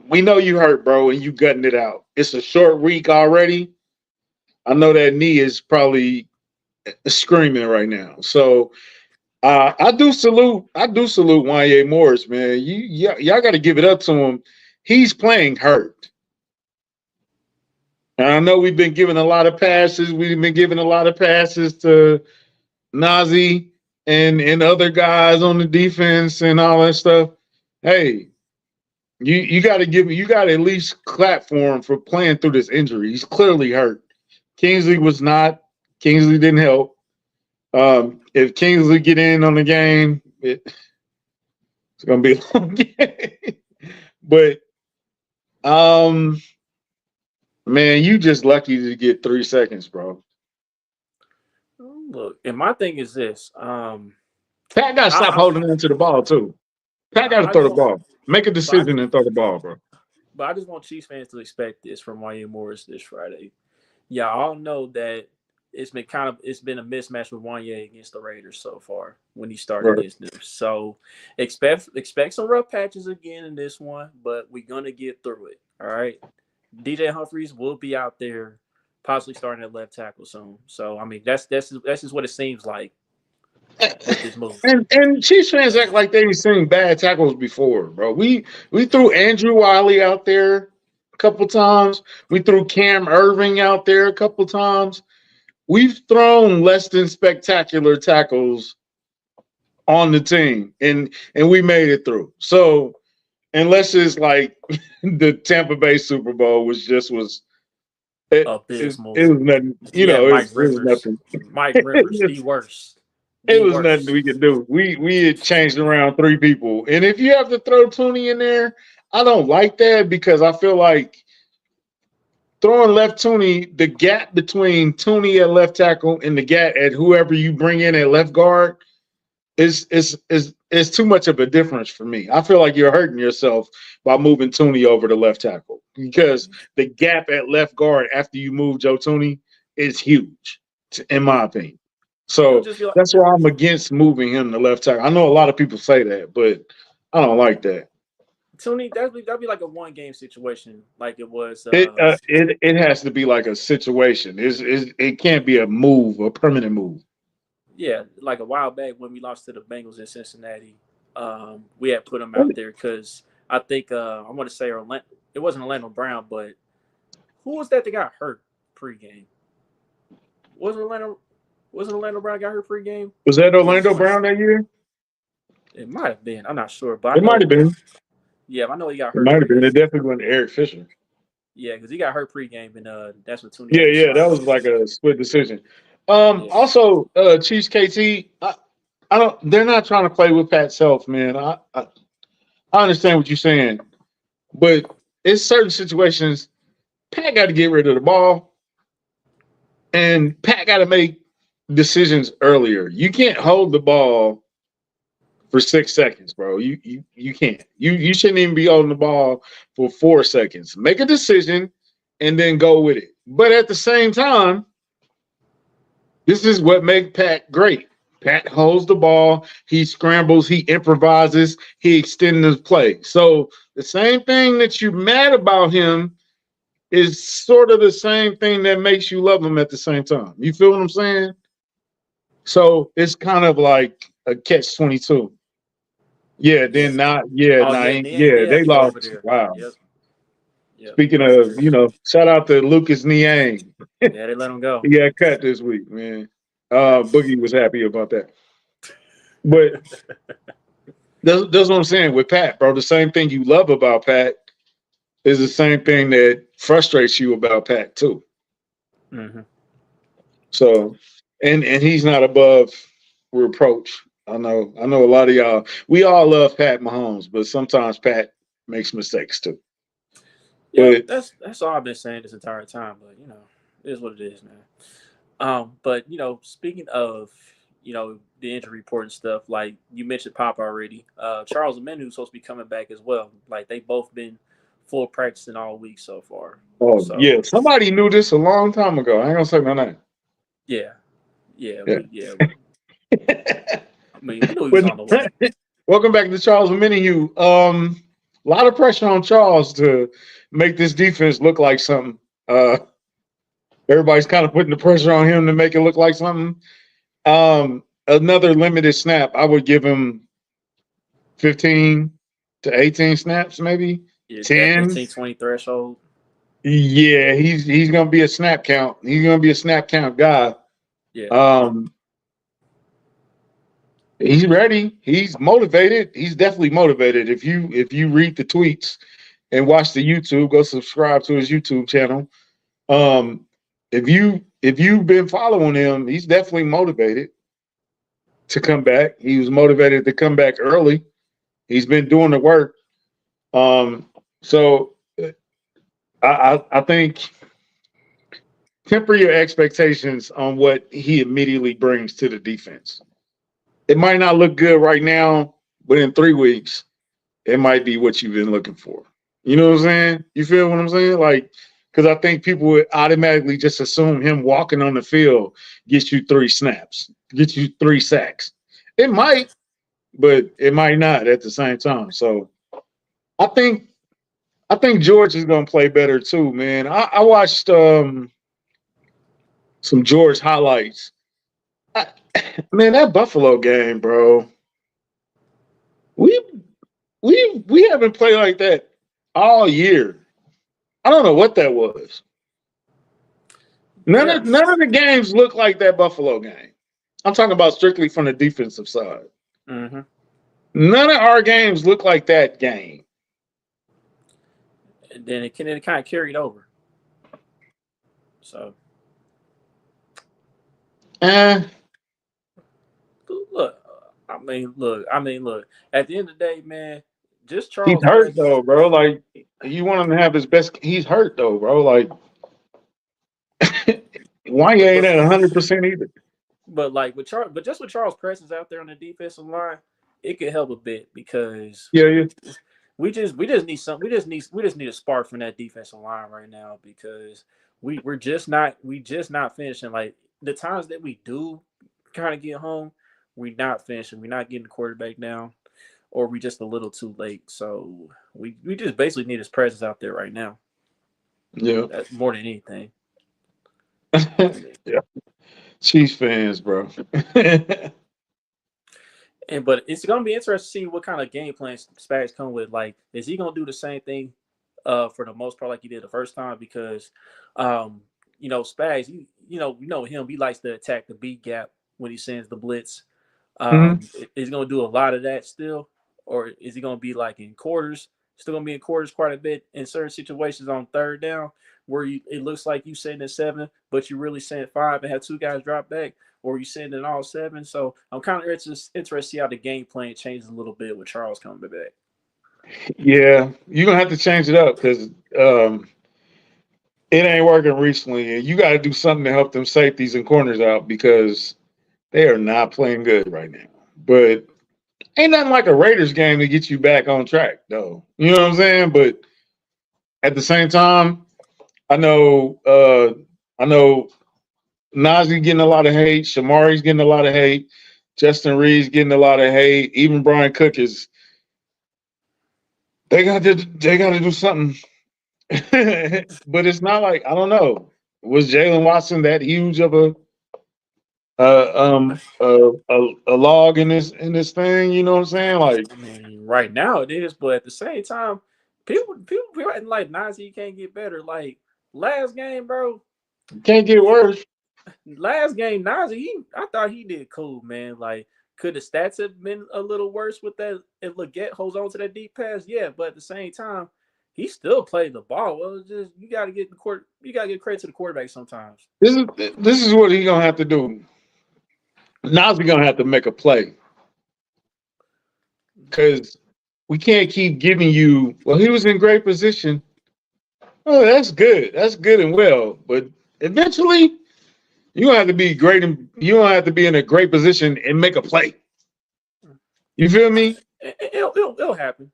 Speaker 2: we know you hurt, bro, and you gutting it out. It's a short week already. I know that knee is probably screaming right now. So I do salute YA Morris, man. Y'all got to give it up to him. He's playing hurt. And I know we've been giving a lot of passes. We've been giving a lot of passes to Nazi and other guys on the defense and all that stuff. Hey, you got to at least clap for him for playing through this injury. He's clearly hurt. Kingsley was not. Kingsley didn't help. If Kingsley get in on the game, it's gonna be a long game. But man, you just lucky to get 3 seconds, bro.
Speaker 1: Look, and my thing is this.
Speaker 2: Pat got to stop
Speaker 1: I
Speaker 2: holding on to the ball too. Pat got to
Speaker 1: I
Speaker 2: throw
Speaker 1: just
Speaker 2: the
Speaker 1: want,
Speaker 2: ball. Make a
Speaker 1: but
Speaker 2: decision and throw the ball, bro.
Speaker 1: I just want Chiefs fans to expect this from YA Morris this Friday. Yeah, I all know that it's been a mismatch with Wanye against the Raiders so far when he started
Speaker 2: Right.
Speaker 1: against them. So expect some rough patches again in this one, but we're gonna get through it. All right. DJ Humphries will be out there, possibly starting at left tackle soon. So I mean that's just what it seems like with this move.
Speaker 2: And Chiefs fans act like they've seen bad tackles before, bro. We threw Andrew Wiley out there a couple times. We threw Cam Irving out there a couple times. We've thrown less than spectacular tackles on the team, and we made it through. So unless it's like the Tampa Bay Super Bowl, which just was
Speaker 1: Abysmal.
Speaker 2: it was nothing,
Speaker 1: Yeah,
Speaker 2: it was nothing.
Speaker 1: Mike Rivers, the worst.
Speaker 2: It
Speaker 1: The
Speaker 2: was nothing
Speaker 1: worst.
Speaker 2: we could do. We had changed around 3 people, and if you have to throw Tooney in there, I don't like that because I feel like throwing left Tooney, the gap between Tooney at left tackle and the gap at whoever you bring in at left guard is it's too much of a difference for me. I feel like you're hurting yourself by moving Tooney over to left tackle because the gap at left guard after you move Joe Tooney is huge, in my opinion.
Speaker 1: It'll
Speaker 2: So
Speaker 1: just be like
Speaker 2: that's why I'm against moving him to left tackle. I know a lot of people say that, but I don't like that.
Speaker 1: Tony. That'd be like a 1 game situation, like it was.
Speaker 2: It has to be like a situation. It can't be a move, a permanent move.
Speaker 1: Yeah, like a while back when we lost to the Bengals in Cincinnati, we had put him out there because I think I want to say Orlando. It wasn't Orlando Brown, but who was that got hurt pregame? Wasn't Orlando Brown got hurt pregame?
Speaker 2: Was that Orlando Brown that year?
Speaker 1: It might have been. I'm not sure, but
Speaker 2: It might have been.
Speaker 1: Yeah, I know he got
Speaker 2: It
Speaker 1: hurt.
Speaker 2: might have been. It definitely wasn't Eric Fisher.
Speaker 1: Yeah, because he got hurt pregame, and that's what Tooney.
Speaker 2: Yeah, that was like a split decision. Also, Chiefs KT, I don't. They're not trying to play with Pat Self, man. I understand what you're saying, but it's certain situations. Pat got to get rid of the ball, and Pat got to make decisions earlier. You can't hold the ball for 6 seconds, bro. You can't. You shouldn't even be holding the ball for 4 seconds. Make a decision and then go with it. But at the same time, this is what makes Pat great. Pat holds the ball, he scrambles, he improvises, he extends the play. So the same thing that you're mad about him is sort of the same thing that makes you love him at the same time. You feel what I'm saying? So it's kind of like a catch-22. Yeah, then not. Yeah, they lost. Wow.
Speaker 1: Yep.
Speaker 2: Speaking of, shout out to Lucas Niang.
Speaker 1: Yeah, they let him go.
Speaker 2: He got cut this week, man. Boogie was happy about that. But that's what I'm saying with Pat, bro. The same thing you love about Pat is the same thing that frustrates you about Pat too.
Speaker 1: Mm-hmm.
Speaker 2: So, and he's not above reproach. I know a lot of y'all. We all love Pat Mahomes, but sometimes Pat makes mistakes too.
Speaker 1: Yeah, that's all I've been saying this entire time. But it is what it is, man. But speaking of the injury report and stuff, like you mentioned Pop already. Charles Omenihu is supposed to be coming back as well. Like they both been full practicing all week so far.
Speaker 2: Oh yeah, somebody knew this a long time ago. I ain't gonna say my name.
Speaker 1: Yeah. I mean, we knew he was on the way.
Speaker 2: Welcome back to Charles Omenihu. A lot of pressure on Charles to make this defense look like something. Everybody's kind of putting the pressure on him to make it look like something. Another limited snap, I would give him 15 to 18 snaps, maybe.
Speaker 1: Yeah,
Speaker 2: 10.
Speaker 1: 15, 20 threshold.
Speaker 2: Yeah, he's gonna be a snap count. He's gonna be a snap count guy.
Speaker 1: Yeah.
Speaker 2: He's ready. He's motivated. He's definitely motivated. If you read the tweets and watch the YouTube, go subscribe to his YouTube channel. If you've been following him, he's definitely motivated to come back. He was motivated to come back early. He's been doing the work. So I think temper your expectations on what he immediately brings to the defense. It might not look good right now, but in 3 weeks, it might be what you've been looking for. You know what I'm saying? You feel what I'm saying? Like, because I think people would automatically just assume him walking on the field gets you 3 snaps, gets you 3 sacks. It might, but it might not at the same time. So I think George is going to play better too, man. I watched some George highlights. Man, that Buffalo game, bro. We haven't played like that all year. I don't know what that was. None of the games look like that Buffalo game. I'm talking about strictly from the defensive side.
Speaker 1: Mm-hmm.
Speaker 2: None of our games look like that game.
Speaker 1: And then it kind of carried over. So. Look. At the end of the day, man, just Charles.
Speaker 2: He's hurt though, bro. Like you want him to have his best. He's hurt though, bro. Like why you ain't at 100% either?
Speaker 1: But just with Charles' presence out there on the defensive line, it could help a bit because
Speaker 2: Yeah, yeah.
Speaker 1: we just need a spark from that defensive line right now because we just not finishing. Like the times that we do kind of get home, we're not finishing. We're not getting the quarterback down, or we just a little too late. So we just basically need his presence out there right now.
Speaker 2: Yeah.
Speaker 1: That's more than anything.
Speaker 2: Yeah. Chiefs fans, bro.
Speaker 1: And but it's gonna be interesting to see what kind of game plan Spags come with. Like, is he gonna do the same thing for the most part like he did the first time? Because Spags, you know him, he likes to attack the B gap when he sends the blitz.
Speaker 2: Mhm.
Speaker 1: Is he gonna do a lot of that still? Or is he gonna be like in quarters? Still gonna be in quarters quite a bit in certain situations on third down where it looks like you sitting at 7, but you really sent 5 and have 2 guys drop back, or you sitting in all 7. So I'm kind of interested to see how the game plan changes a little bit with Charles coming back.
Speaker 2: Yeah, you're gonna have to change it up because it ain't working recently, and you got to do something to help them safeties and corners out because they are not playing good right now. But ain't nothing like a Raiders game to get you back on track, though. You know what I'm saying? But at the same time, I know, I know Najee getting a lot of hate, Shamari's getting a lot of hate, Justin Reed's getting a lot of hate. Even Brian Cook is. They got to do something. But it's not like I don't know. Was Jalen Watson that huge of a log in this thing? You know what I'm saying? Like
Speaker 1: I mean, right now it is, but at the same time, people acting like Najee can't get better. Like last game, bro.
Speaker 2: can't get worse.
Speaker 1: Last game, Najee, I thought he did cool, man. Like, could the stats have been a little worse with that if Leggett holds on to that deep pass? Yeah, but at the same time, he still played the ball. Well, it's just you got to get credit to the quarterback sometimes.
Speaker 2: This is what he gonna have to do. Najee gonna have to make a play because we can't keep giving you. Well, he was in great position. Oh, that's good. That's good and well, but eventually you gonna have to be great and you gonna have to be in a great position and make a play. You feel me?
Speaker 1: It'll happen.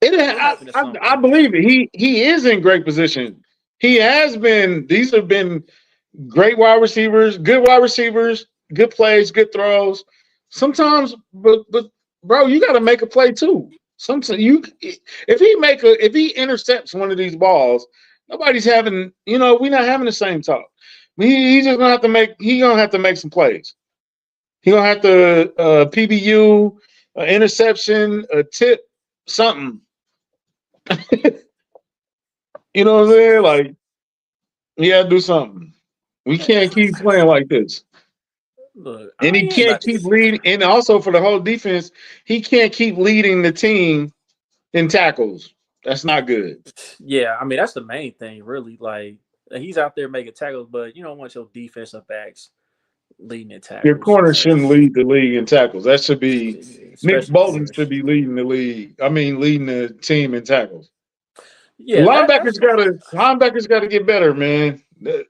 Speaker 2: It,
Speaker 1: It'll happen at some
Speaker 2: I
Speaker 1: point.
Speaker 2: believe it. He is in great position. He has been. These have been great wide receivers, good plays, good throws. Sometimes, but bro, you got to make a play too. Sometimes if he intercepts one of these balls, nobody's having. We're not having the same talk. He's just gonna have to make. He gonna have to make some plays. He gonna have to PBU, interception, a tip, something. You know what I'm saying? Like, he got to do something. We can't keep playing like this.
Speaker 1: Look,
Speaker 2: And
Speaker 1: I
Speaker 2: he
Speaker 1: ain't
Speaker 2: can't
Speaker 1: not.
Speaker 2: keep leading. And also for the whole defense, he can't keep leading the team in tackles. That's not good.
Speaker 1: Yeah, I mean that's the main thing, really. Like he's out there making tackles, but you don't want your defensive backs leading in
Speaker 2: Your
Speaker 1: tackles,
Speaker 2: corner
Speaker 1: like
Speaker 2: shouldn't lead the league in tackles. That should be Nick
Speaker 1: especially
Speaker 2: Bolton
Speaker 1: corners.
Speaker 2: should be leading the league. I mean, leading the team in tackles.
Speaker 1: Yeah, that's
Speaker 2: Linebackers gotta get better, man.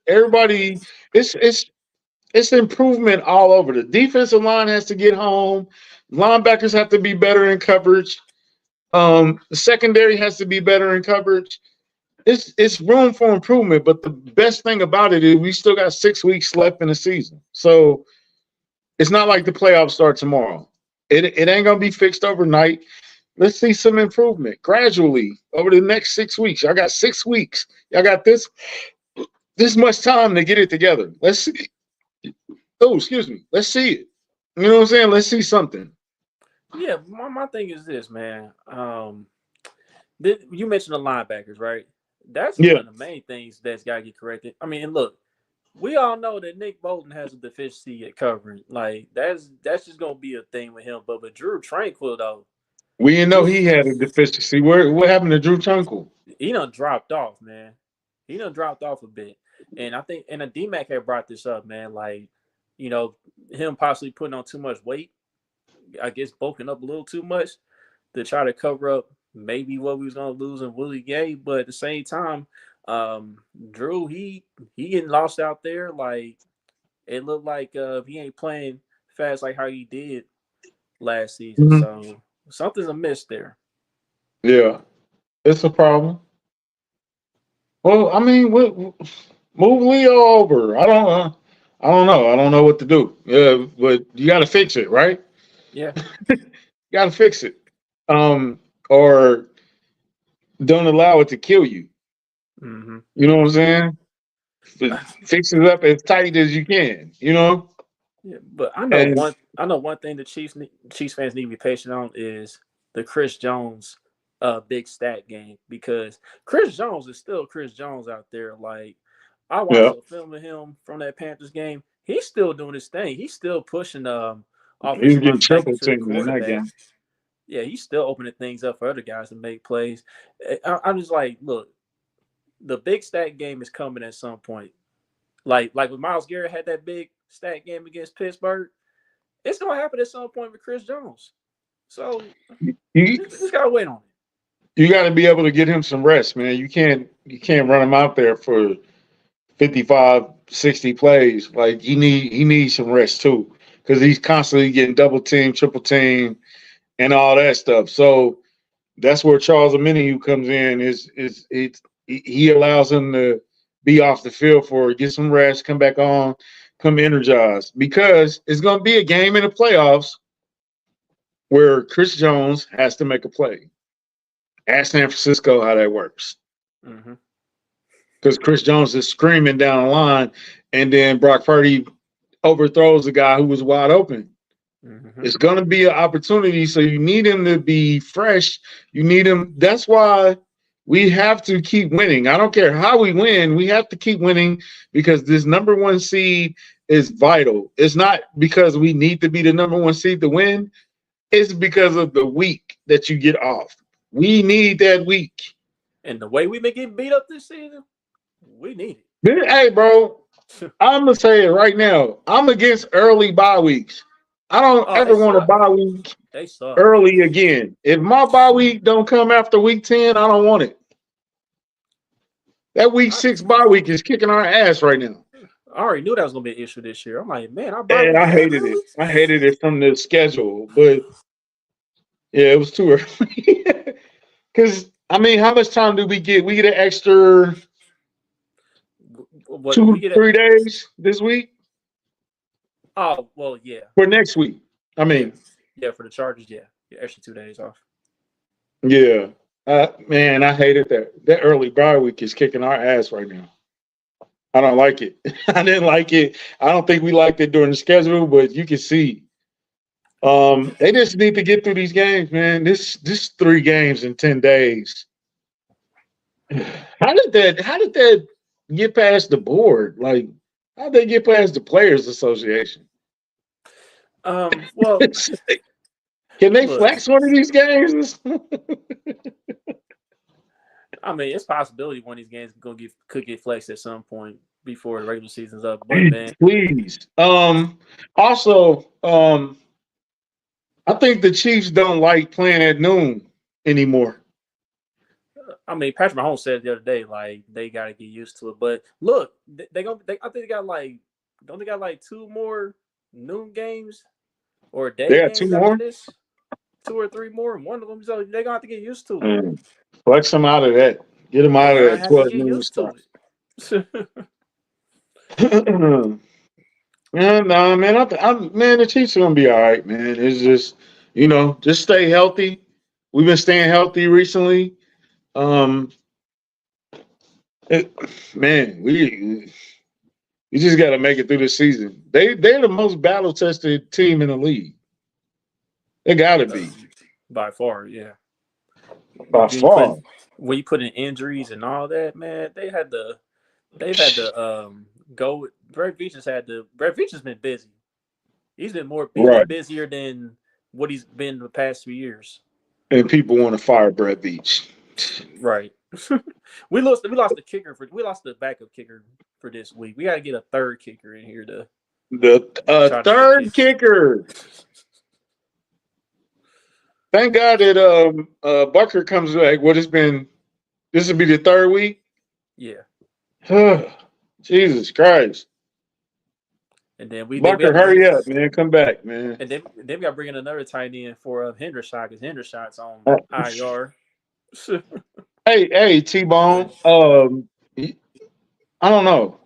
Speaker 2: Everybody, it's improvement all over. The defensive line has to get home. Linebackers have to be better in coverage. The secondary has to be better in coverage. It's room for improvement, but the best thing about it is we still got 6 weeks left in the season. So it's not like the playoffs start tomorrow. It ain't gonna be fixed overnight. Let's see some improvement gradually over the next 6 weeks. Y'all got 6 weeks. Y'all got this much time to get it together. Let's see. Oh, excuse me. Let's see it. You know what I'm saying? Let's see something.
Speaker 1: yeah. My thing is this, man. You mentioned the linebackers, right? That's one
Speaker 2: Yeah.
Speaker 1: of the main things that's got to get corrected. I mean, and look, we all know that Nick Bolton has a deficiency at covering. Like that's just gonna be a thing with him. But Drew Tranquil though,
Speaker 2: We didn't know
Speaker 1: Drew
Speaker 2: he had a deficiency. What happened to Drew Tranquil?
Speaker 1: he done dropped off, man. He done dropped off a bit. And I think and DMAC had brought this up, man. Like, you know, him possibly putting on too much weight. I guess bulking up a little too much to try to cover up maybe what we was gonna lose in Willie Gay, but at the same time, Drew he getting lost out there. Like it looked like he ain't playing fast like how he did last season. So something's amiss there.
Speaker 2: Yeah, it's a problem. Well, I mean, move Leo over. I don't know. I don't know what to do. Yeah, but you got to fix it, right?
Speaker 1: Yeah.
Speaker 2: You got to fix it. Or don't allow it to kill you.
Speaker 1: Hmm.
Speaker 2: You know what I'm saying? Fix it up as tight as you can. You know.
Speaker 1: Yeah, but
Speaker 2: And
Speaker 1: I know one thing the Chiefs fans need to be patient on is the Chris Jones big stat game, because Chris Jones is still Chris Jones out there. Like, I watched
Speaker 2: yeah,
Speaker 1: a film of him from that Panthers game. He's still doing his thing. He's still pushing
Speaker 2: he's
Speaker 1: offensive
Speaker 2: getting
Speaker 1: linemen back
Speaker 2: triple
Speaker 1: into the
Speaker 2: teamed in that
Speaker 1: quarterback.
Speaker 2: game.
Speaker 1: Yeah, he's still opening things up for other guys to make plays. I'm just like, look, the big stat game is coming at some point. Like when Myles Garrett had that big stat game against Pittsburgh, it's gonna happen at some point with Chris Jones. So
Speaker 2: You
Speaker 1: just gotta wait on
Speaker 2: you got to be able to get him some rest, man. You can't run him out there for 55, 60 plays. Like he needs some rest too, because he's constantly getting double team, triple team, and all that stuff. So that's where Charles Omenihu comes in. He allows him to be off the field for get some rest, come back on, come energized, because it's going to be a game in the playoffs where Chris Jones has to make a play. Ask San Francisco how that works,
Speaker 1: it. Hmm.
Speaker 2: because Chris Jones is screaming down the line, and then Brock Purdy overthrows the guy who was wide open.
Speaker 1: Hmm.
Speaker 2: It's going to be an opportunity, so you need him to be fresh. You need him. That's why we have to keep winning. I don't care how we win. We have to keep winning, because this number one seed is vital. It's not because we need to be the number one seed to win. It's because of the week that you get off. We need that week.
Speaker 1: And the way we've been getting beat up this season, we need
Speaker 2: Hey, bro,
Speaker 1: it.
Speaker 2: I'm going to say it right now. I'm against early bye weeks. I don't
Speaker 1: Oh, they
Speaker 2: ever want a
Speaker 1: suck.
Speaker 2: bye week
Speaker 1: They suck.
Speaker 2: early again. If my bye week don't come after week 10, I don't want it. That week
Speaker 1: I,
Speaker 2: 6 bye week is kicking our ass right now.
Speaker 1: I already knew that was gonna be an issue this year. I'm like, man, our bye
Speaker 2: And
Speaker 1: week
Speaker 2: I
Speaker 1: that
Speaker 2: hated it.
Speaker 1: early.
Speaker 2: I hated it from the schedule, but yeah, it was too early. Because I mean, how much time do we get? We get an extra
Speaker 1: What we
Speaker 2: two,
Speaker 1: get?
Speaker 2: 3 days this week
Speaker 1: Oh well, yeah,
Speaker 2: for next week. I
Speaker 1: yeah,
Speaker 2: mean,
Speaker 1: yeah. For the Chargers, yeah, extra 2 days off.
Speaker 2: yeah. Man, I hated that. That early bye week is kicking our ass right now. I don't like it. I didn't like it. I don't think we liked it during the schedule, but you can see. They just need to get through these games, man. This 3 games in 10 days. How did that get past the board? Like, how did they get past the Players Association?
Speaker 1: Well,
Speaker 2: Can they
Speaker 1: look,
Speaker 2: flex one of these games?
Speaker 1: I mean, it's a possibility one of these games could get flexed at some point before the regular season's up. But man,
Speaker 2: Please. Also, I think the Chiefs don't like playing at noon anymore.
Speaker 1: I mean, Patrick Mahomes said the other day, like, they got to get used to it. But look, I think they got like, don't they got like 2 more noon games or
Speaker 2: They
Speaker 1: day
Speaker 2: got 2
Speaker 1: games after
Speaker 2: more.
Speaker 1: this? 2 or 3 more, and one of them, so they're gonna have to get used to it.
Speaker 2: Flex them out of that. Get them
Speaker 1: They're
Speaker 2: out of
Speaker 1: gonna
Speaker 2: that
Speaker 1: have to
Speaker 2: 12
Speaker 1: get
Speaker 2: noon
Speaker 1: used to
Speaker 2: stop.
Speaker 1: it.
Speaker 2: Yeah, no, man. Man, the Chiefs are gonna be all right, man. It's just, just stay healthy. We've been staying healthy recently. Um, it- Man, we just got to make it through the season. They're the most battle tested team in the league. They got to be
Speaker 1: By far, yeah.
Speaker 2: by
Speaker 1: When you put
Speaker 2: far.
Speaker 1: when you put in injuries and all that, man, they've had to go. Brett Veach has been busy. He's been
Speaker 2: Right,
Speaker 1: busier than what he's been the past few years.
Speaker 2: and people want to fire Brett Beach.
Speaker 1: Right. We lost the backup kicker for this week. We got to get a third kicker in here to
Speaker 2: The
Speaker 1: try to make
Speaker 2: third
Speaker 1: it.
Speaker 2: kicker. Thank God that Bucker comes back. This will be the 3rd week.
Speaker 1: Yeah.
Speaker 2: Jesus Christ.
Speaker 1: And then we
Speaker 2: Bucker,
Speaker 1: have to bring,
Speaker 2: hurry up, man. Come back, man.
Speaker 1: and then we got to bring in another tight end for Hendershot because Hendershot's on
Speaker 2: Uh,
Speaker 1: IR.
Speaker 2: Hey, T-Bone. I don't know.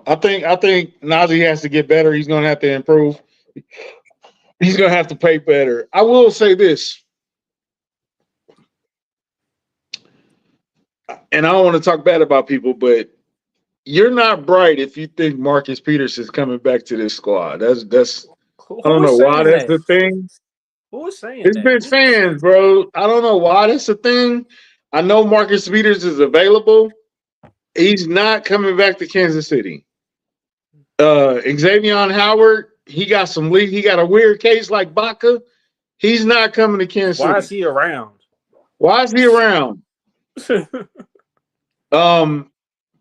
Speaker 2: I think Najee has to get better. He's gonna have to improve. He's gonna have to play better. I will say this, and I don't want to talk bad about people, but you're not bright if you think Marcus Peterson's coming back to this squad. That's I don't know why that's the thing.
Speaker 1: Who is saying
Speaker 2: It's
Speaker 1: that?
Speaker 2: been fans, bro. I don't know why that's the thing. I know Marcus Peters is available. He's not coming back to Kansas City. Xavier Howard, he got a weird case like Baca. He's not coming to Kansas City.
Speaker 1: Why is he around?
Speaker 2: Why is he around?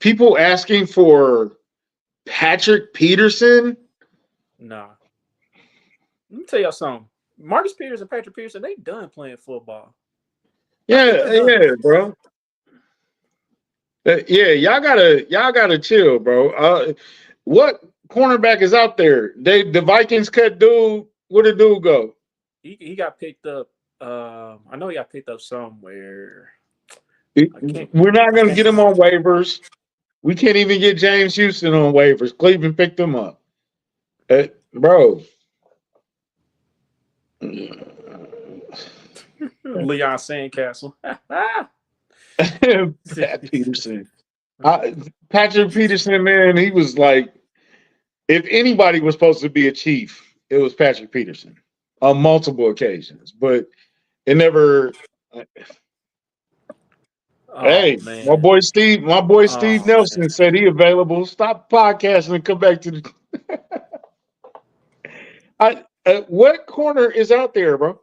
Speaker 2: People asking for Patrick Peterson.
Speaker 1: Nah. Let me tell y'all something. Marcus Peters and Patrick Peterson, they done playing football.
Speaker 2: Yeah, bro. Yeah, y'all gotta chill, bro. What cornerback is out there? The Vikings cut dude. Where did dude go?
Speaker 1: He got picked up. I know he got picked up somewhere.
Speaker 2: We're not gonna get him on waivers. We can't even get James Houston on waivers. Cleveland picked him up, bro.
Speaker 1: Leon Sandcastle.
Speaker 2: Pat Peterson. Patrick Peterson, man, he was like, if anybody was supposed to be a chief, it was Patrick Peterson on multiple occasions, but it never. Hey,
Speaker 1: man.
Speaker 2: my boy Steve Nelson
Speaker 1: man.
Speaker 2: said he available. Stop podcasting and come back to the. What corner is out there, bro?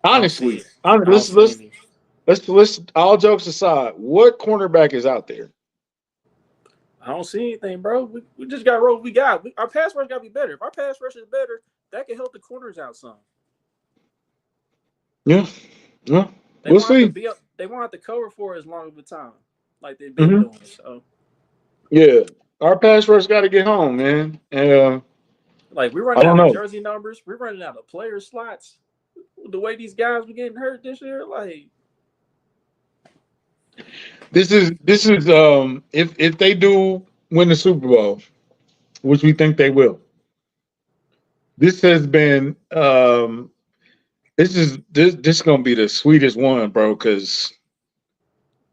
Speaker 2: Honestly, let's all jokes aside, what cornerback is out there?
Speaker 1: I don't see anything, bro. We just got roll. Our pass rush got to be better. If our pass rush is better, that can help the corners out some.
Speaker 2: Yeah. We'll see.
Speaker 1: They won't have to cover for as long of a time, like they've been doing. So,
Speaker 2: yeah, our pass rush got to get home, man. And
Speaker 1: like we're running out of jersey numbers, we're running out of player slots. The way these guys were getting hurt this year, like
Speaker 2: this is if they do win the Super Bowl, which we think they will. This has been this is gonna be the sweetest one, bro, because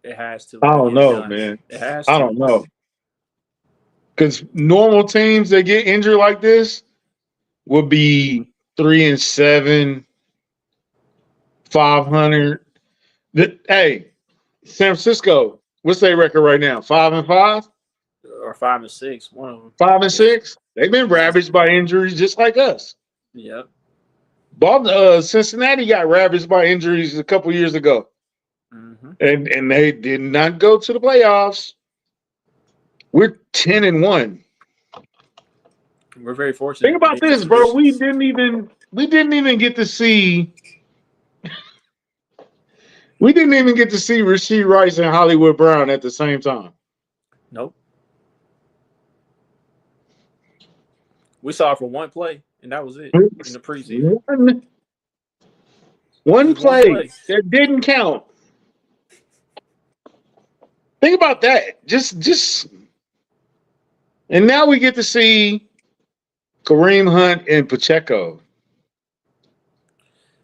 Speaker 1: it has to.
Speaker 2: I don't know, man.
Speaker 1: It has to.
Speaker 2: I don't know. Because normal teams that get injured like this would be 3-7, 500. Hey, San Francisco, what's their record right now? 5-5?
Speaker 1: Or 5-6, one of them.
Speaker 2: 5-6? They've been ravaged by injuries just like us.
Speaker 1: Yep.
Speaker 2: Cincinnati got ravaged by injuries a couple years ago.
Speaker 1: Mm-hmm.
Speaker 2: And they did not go to the playoffs. We're 10-1.
Speaker 1: We're very fortunate.
Speaker 2: Think about this, bro. We didn't even get to see. We didn't even get to see Rashee Rice and Hollywood Brown at the same time.
Speaker 1: Nope. We saw it for one play, and that was it in the preseason.
Speaker 2: One play that didn't count. Think about that. Just, and now we get to see Kareem Hunt and Pacheco,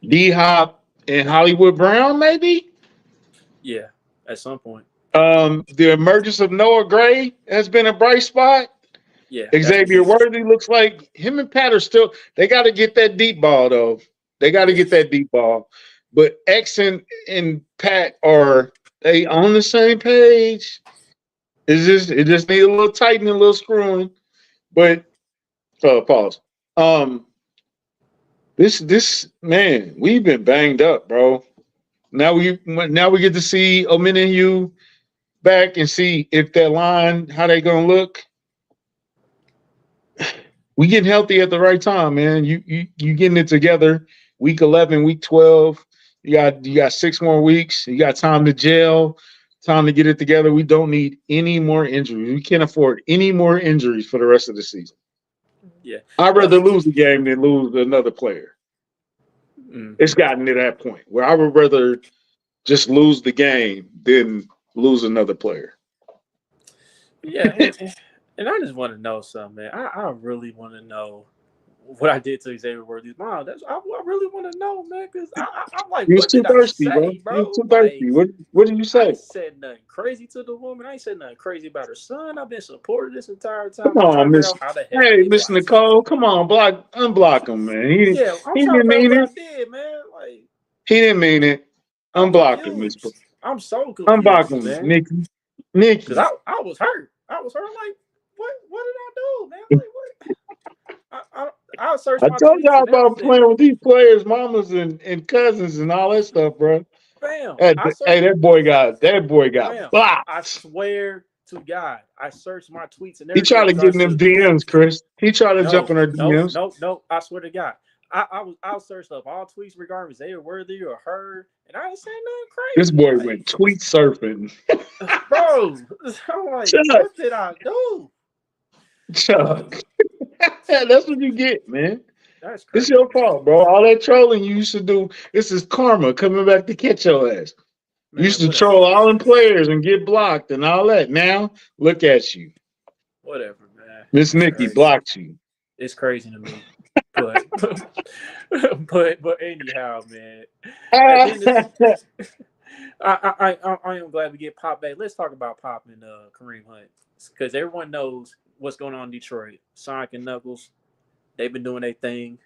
Speaker 2: D-Hop and Hollywood Brown, maybe.
Speaker 1: Yeah, at some point.
Speaker 2: The emergence of Noah Gray has been a bright spot.
Speaker 1: Yeah,
Speaker 2: Xavier Worthy looks like him and Pat are still. They got to get that deep ball though. They got to get that deep ball. But X and Pat are they on the same page? It just needs a little tightening, a little screwing. But pause. This man, we've been banged up, bro. Now we get to see Omenihu back and see if that line, how they gonna look. We getting healthy at the right time, man. You getting it together. Week 11, week 12. You got 6 more weeks. You got time to gel, time to get it together. We don't need any more injuries. We can't afford any more injuries for the rest of the season.
Speaker 1: Yeah.
Speaker 2: I'd rather lose a game than lose another player.
Speaker 1: Mm.
Speaker 2: It's gotten to that point where I would rather just lose the game than lose another player.
Speaker 1: Yeah, and I just want to know something, man. I really want to know what I did to Xavier Worthy's mom. I really want to know, man, because I'm like,
Speaker 2: You was
Speaker 1: what
Speaker 2: too
Speaker 1: did I
Speaker 2: thirsty, bro.
Speaker 1: say,
Speaker 2: You was
Speaker 1: bro?
Speaker 2: too
Speaker 1: Like,
Speaker 2: thirsty. What did you
Speaker 1: I
Speaker 2: say?
Speaker 1: ain't said nothing crazy to the woman. I ain't said nothing crazy about her son. I've been supporting this entire
Speaker 2: Come
Speaker 1: time. I'm trying
Speaker 2: on,
Speaker 1: to figure
Speaker 2: Miss.
Speaker 1: out how the heck I
Speaker 2: Hey,
Speaker 1: did
Speaker 2: Miss
Speaker 1: what I said.
Speaker 2: Nicole. Come on, unblock him, man.
Speaker 1: Yeah, I'm
Speaker 2: He
Speaker 1: trying to
Speaker 2: didn't
Speaker 1: figure out
Speaker 2: mean
Speaker 1: what I
Speaker 2: it.
Speaker 1: did, man. Like,
Speaker 2: He didn't mean it.
Speaker 1: I'm
Speaker 2: Unblock him, Miss.
Speaker 1: confused. I'm so
Speaker 2: Unblock
Speaker 1: confused,
Speaker 2: him,
Speaker 1: man.
Speaker 2: Nikki.
Speaker 1: Because
Speaker 2: Nikki.
Speaker 1: I was hurt. I was hurt. I'm like, what did I do, man? Like, what? I searched
Speaker 2: I
Speaker 1: my
Speaker 2: told
Speaker 1: tweets
Speaker 2: y'all
Speaker 1: and
Speaker 2: about
Speaker 1: everything.
Speaker 2: playing with these players, mamas and cousins and all that stuff, bro.
Speaker 1: Bam.
Speaker 2: Hey,
Speaker 1: I searched.
Speaker 2: that boy got
Speaker 1: Bam. I
Speaker 2: blocked.
Speaker 1: swear to God, I searched my tweets and
Speaker 2: He
Speaker 1: everything
Speaker 2: tried
Speaker 1: in
Speaker 2: to get
Speaker 1: regards
Speaker 2: in them
Speaker 1: to
Speaker 2: DMs, Chris. He tried to jump
Speaker 1: no,
Speaker 2: in her
Speaker 1: no,
Speaker 2: DMs.
Speaker 1: no, no. I swear to God, I searched up all tweets regarding Xavier Worthy or her, and I ain't saying
Speaker 2: This
Speaker 1: nothing
Speaker 2: boy
Speaker 1: crazy.
Speaker 2: went tweet surfing.
Speaker 1: Like, bro, I'm like,
Speaker 2: Chuck,
Speaker 1: what did I do?
Speaker 2: Chuck. That's what you get, man.
Speaker 1: That's
Speaker 2: It's
Speaker 1: crazy,
Speaker 2: your
Speaker 1: man.
Speaker 2: fault, bro. All that trolling you used to do, this is karma coming back to catch your ass. You used
Speaker 1: Man,
Speaker 2: to
Speaker 1: whatever,
Speaker 2: troll all
Speaker 1: man.
Speaker 2: them players and get blocked and all that. Now, look at you.
Speaker 1: Whatever, man.
Speaker 2: Miss
Speaker 1: It's
Speaker 2: Nikki
Speaker 1: crazy.
Speaker 2: blocked you.
Speaker 1: It's crazy to me. But but anyhow, man. At the end of I am glad we get Pop back. Let's talk about Pop and Kareem Hunt because everyone knows what's going on in Detroit. Sonic and Knuckles, they've been doing their thing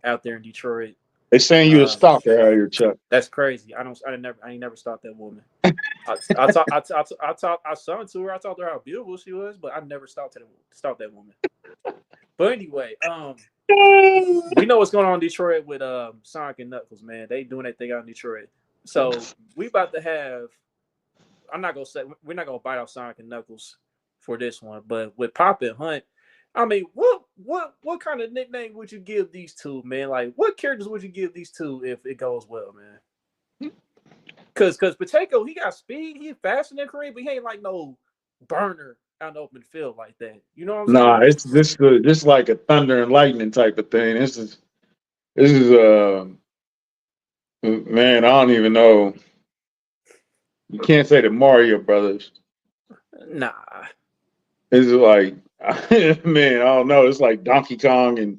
Speaker 1: out there in Detroit.
Speaker 2: They saying you a stalker out here, Chuck.
Speaker 1: That's crazy. I ain't never stalked that woman. I sung to her. I talked to her how beautiful she was, but I never stalked that woman. But anyway, we know what's going on in Detroit with Sonic and Knuckles, man. They doing their thing out in Detroit. So we about to have. I'm not gonna say we're not gonna bite off Sonic and Knuckles for this one, but with Pop and Hunt, I mean, what kind of nickname would you give these two, man? Like, what characters would you give these two if it goes well, man? Cause Pacheco, he got speed, he's faster than Kareem, but he ain't like no burner out in the open field like that. You know what I'm
Speaker 2: Nah,
Speaker 1: saying?
Speaker 2: it's this like a thunder and lightning type of thing. This is man, I don't even know. You can't say the Mario Brothers.
Speaker 1: Nah.
Speaker 2: It's like man, I don't know. It's like Donkey Kong and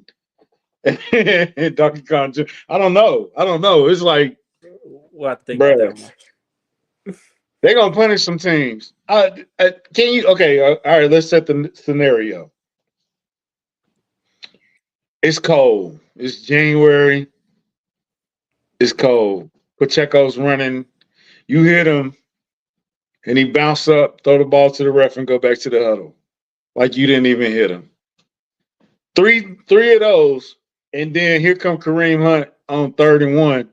Speaker 2: Donkey Kong. I don't know. It's like,
Speaker 1: We'll have to think about that
Speaker 2: bruh,
Speaker 1: one.
Speaker 2: they're gonna punish some teams. Can you? Okay, all right. Let's set the scenario. It's cold. It's January. It's cold. Pacheco's running. You hit him, and he bounce up, throw the ball to the ref, and go back to the huddle, like you didn't even hit him. Three of those, and then here come Kareem Hunt on 3rd and 1,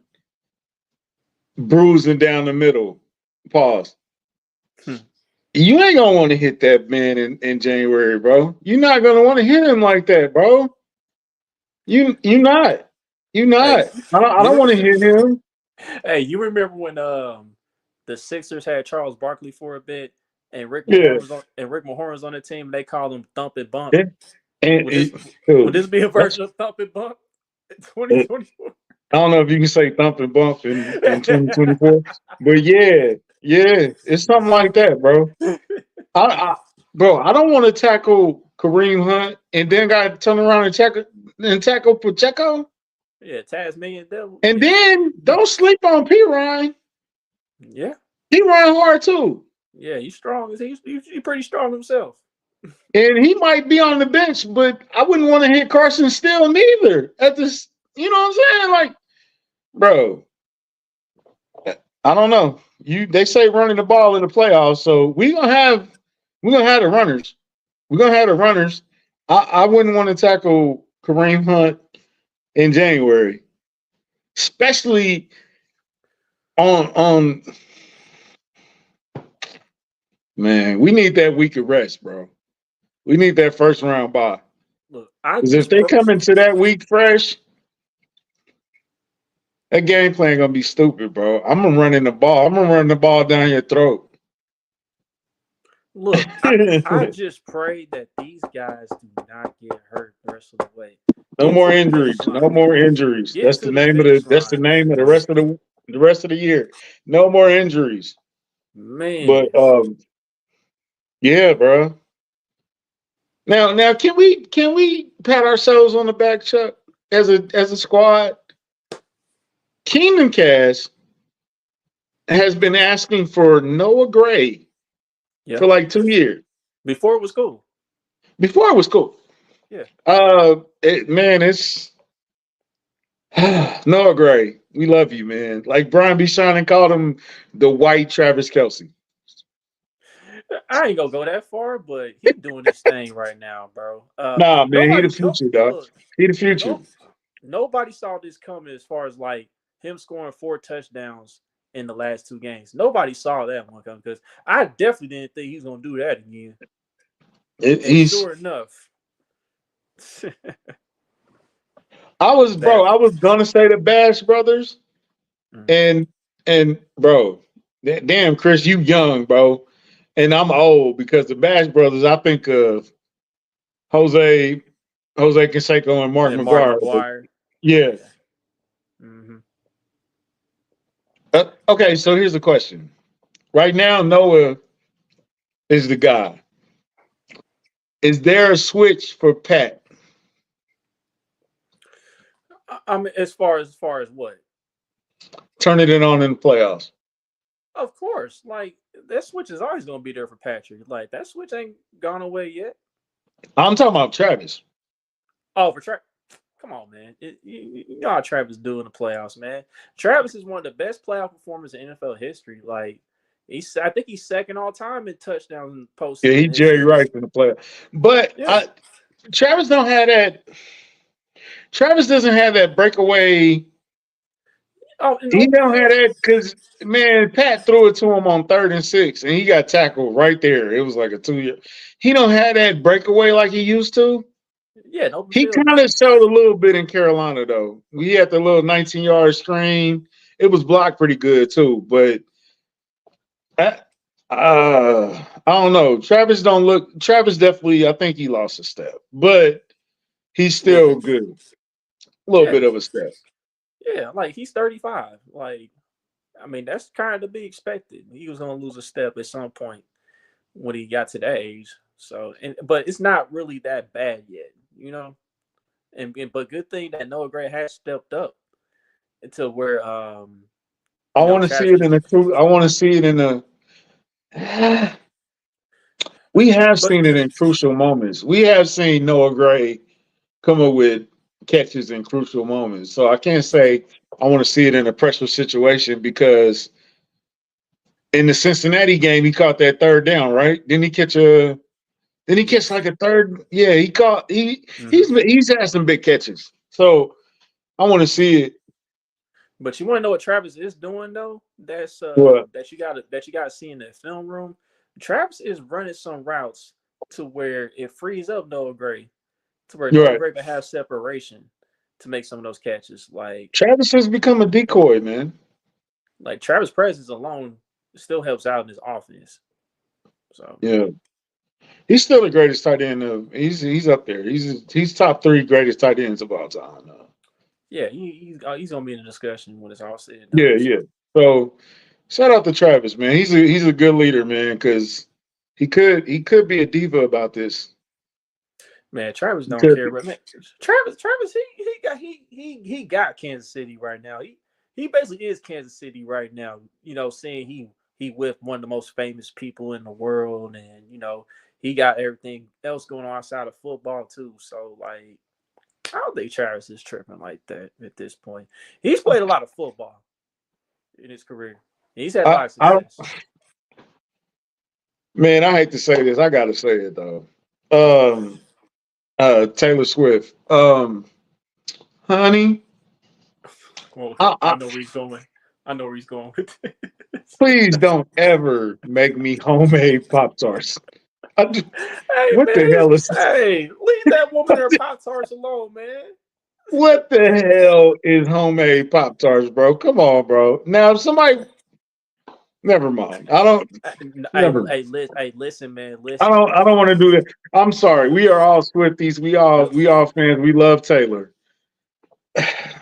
Speaker 2: bruising down the middle. Pause. You ain't gonna want to hit that man in January, bro. You're not gonna want to hit him like that, bro. You not.
Speaker 1: Hey,
Speaker 2: I don't want to hit him.
Speaker 1: hey, you remember when the Sixers had Charles Barkley for a bit, and Rick
Speaker 2: Yeah.
Speaker 1: Mahorn was on the team, and they called him Thump and Bump.
Speaker 2: And,
Speaker 1: Would this be a version of Thump and Bump in 2024?
Speaker 2: I don't know if you can say thump and bump in 2024, but yeah, it's something like that, bro. Bro, I don't want to tackle Kareem Hunt and then got to turn around and tackle Pacheco.
Speaker 1: Yeah, Tasmanian Devil.
Speaker 2: And
Speaker 1: yeah.
Speaker 2: then don't sleep on P. Ryan.
Speaker 1: Yeah.
Speaker 2: He run hard too.
Speaker 1: Yeah, he's strong. He's pretty strong himself.
Speaker 2: And he might be on the bench, but I wouldn't want to hit Carson Steele neither. At this, you know what I'm saying? Like, bro, I don't know. They say running the ball in the playoffs, so we're gonna have the runners. We're gonna have the runners. I wouldn't want to tackle Kareem Hunt in January, especially on man. We need that week of rest, bro. We need that first round bye.
Speaker 1: Look,
Speaker 2: Because if they come into that week fresh, that game plan gonna be stupid, bro. I'm gonna run in the ball. I'm gonna run the ball down your throat.
Speaker 1: Look, I just pray that these guys do not get hurt the rest rest of the way.
Speaker 2: No
Speaker 1: Get
Speaker 2: more
Speaker 1: to the
Speaker 2: injuries.
Speaker 1: finish line.
Speaker 2: No more injuries.
Speaker 1: Get
Speaker 2: That's
Speaker 1: to
Speaker 2: the
Speaker 1: the
Speaker 2: name of
Speaker 1: finish
Speaker 2: That's the
Speaker 1: line,
Speaker 2: name of
Speaker 1: man.
Speaker 2: the rest of the year. No more injuries.
Speaker 1: Man.
Speaker 2: But yeah, bro. Now, can we pat ourselves on the back, Chuck, as a squad? Keenan Cash has been asking for Noah Gray for like 2 years.
Speaker 1: Before it was cool.
Speaker 2: Before it was cool.
Speaker 1: Yeah.
Speaker 2: It's Noah Gray. We love you, man. Like Brian B. Shannon called him the white Travis Kelce.
Speaker 1: I ain't gonna go that far, but he doing his thing right now, bro.
Speaker 2: Nah, man, he the future, dog. He the future.
Speaker 1: Nobody saw this coming as far as like him scoring 4 touchdowns in the last 2 games. Nobody saw that one coming because I definitely didn't think he's gonna do that again. Sure enough.
Speaker 2: I was gonna say the Bash Brothers, and bro, damn Chris, you young, bro, and I'm old because the Bash Brothers. I think of Jose Canseco and Mark McGuire. Yeah.
Speaker 1: Mm-hmm.
Speaker 2: Okay, so here's the question. Right now, Noah is the guy. Is there a switch for Pat?
Speaker 1: I mean, as far as what?
Speaker 2: Turning it on in the playoffs.
Speaker 1: Of course, like that switch is always going to be there for Patrick. Like that switch ain't gone away yet.
Speaker 2: I'm talking about Travis.
Speaker 1: Oh, for Travis. Come on, man. You know how Travis do in the playoffs, man. Travis is one of the best playoff performers in NFL history. Like I think he's second all time in touchdowns in postseason.
Speaker 2: Yeah, he's Jerry Rice in the playoffs. But Travis don't have that. Travis doesn't have that breakaway. Oh, he don't have that because man, Pat threw it to him on 3rd and 6, and he got tackled right there. It was like a 2-year. He don't have that breakaway like he used to.
Speaker 1: Yeah,
Speaker 2: he kind of showed a little bit in Carolina though. We had the little 19-yard screen. It was blocked pretty good too, but I don't know. Travis definitely. I think he lost a step, but he's still good. A little bit of a step.
Speaker 1: Yeah, like he's 35. Like, I mean, that's kind of to be expected. He was going to lose a step at some point when he got to that age. So, but it's not really that bad yet, you know. But good thing that Noah Gray has stepped up until where
Speaker 2: I want to see it in the I want to see it in the. We have seen it in crucial moments. We have seen Noah Gray come up with catches in crucial moments. So I can't say I want to see it in a pressure situation because in the Cincinnati game he caught that 3rd down, right? Didn't he catch like a third? Yeah, he's had some big catches. So I want to see it.
Speaker 1: But you want to know what Travis is doing though? That's that you gotta see in the film room. Travis is running some routes to where it frees up Noah Gray, to where Noah Gray can have separation to make some of those catches. Like
Speaker 2: Travis has become a decoy, man.
Speaker 1: Like Travis' presence alone still helps out in his offense. So
Speaker 2: yeah, he's still the greatest tight end. He's up there. He's top 3 greatest tight ends of all time.
Speaker 1: Yeah, he's gonna be in the discussion when it's all said and
Speaker 2: done. Yeah. So shout out to Travis, man. He's a good leader, man, because he could be a diva about this.
Speaker 1: Man, Travis don't care, but man, Travis, he got Kansas City right now. He basically is Kansas City right now. You know, saying he with one of the most famous people in the world, and you know he got everything else going on outside of football too. So like, I don't think Travis is tripping like that at this point. He's played a lot of football in his career. He's had a lot of success.
Speaker 2: Man, I hate to say this. I gotta say it though. Taylor Swift. Honey.
Speaker 1: Well, I know where he's going. I know where he's going with this.
Speaker 2: Please don't ever make me homemade Pop-Tarts.
Speaker 1: The hell is this? Hey, leave that woman and her Pop-Tarts alone, man.
Speaker 2: What the hell is homemade Pop-Tarts, bro? Come on, bro. Now, if somebody Never mind. I don't. Never mind.
Speaker 1: Hey, listen, man.
Speaker 2: I
Speaker 1: Listen.
Speaker 2: don't want to do that. I'm sorry. We are all Swifties. We all fans. We love Taylor. I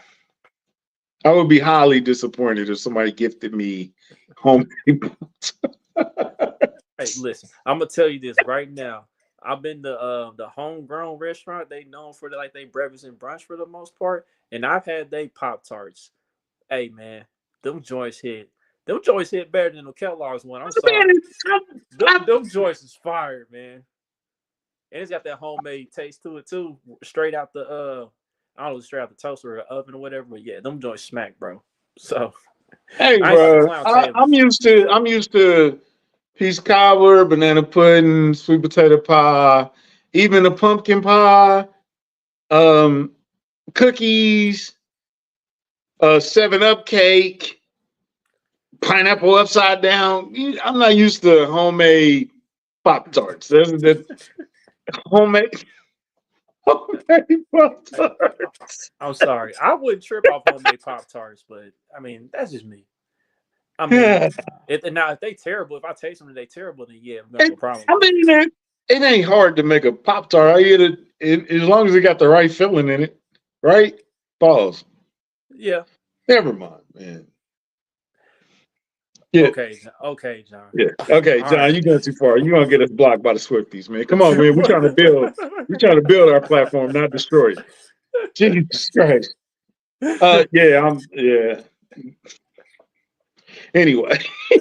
Speaker 2: would be highly disappointed if somebody gifted me home.
Speaker 1: Hey, listen. I'm gonna tell you this right now. I've been to the homegrown restaurant. They known for they breakfast and brunch for the most part, and I've had they Pop Tarts. Hey, man, them joints hit. Them joints hit better than the Kellogg's one. I'm sorry. Them joints is fire, man. And it's got that homemade taste to it too, straight out the I don't know, straight out the toaster or the oven or whatever. But yeah, them joints smack, bro. So
Speaker 2: Hey,
Speaker 1: I ain't about to
Speaker 2: bro,
Speaker 1: clown Taylor.
Speaker 2: I'm used to peach cobbler, banana pudding, sweet potato pie, even a pumpkin pie, cookies, 7-Up cake, pineapple upside down. I'm not used to homemade Pop Tarts. There's the homemade Pop Tarts.
Speaker 1: I'm sorry. I wouldn't trip off homemade Pop Tarts, but I mean that's just me. I mean, if they terrible, if I taste them and they terrible, then yeah, we got no problem.
Speaker 2: I mean, it ain't hard to make a Pop Tart. I eat it as long as it got the right filling in it, right? Pause.
Speaker 1: Yeah.
Speaker 2: Never mind, man. Yeah.
Speaker 1: Okay, John.
Speaker 2: Yeah. Okay, John,
Speaker 1: right.
Speaker 2: You going too far. You gonna get us blocked by the Swifties, man. Come on, man. We're trying to build our platform, not destroy it. Jesus Christ. Yeah. Anyway.
Speaker 1: yeah,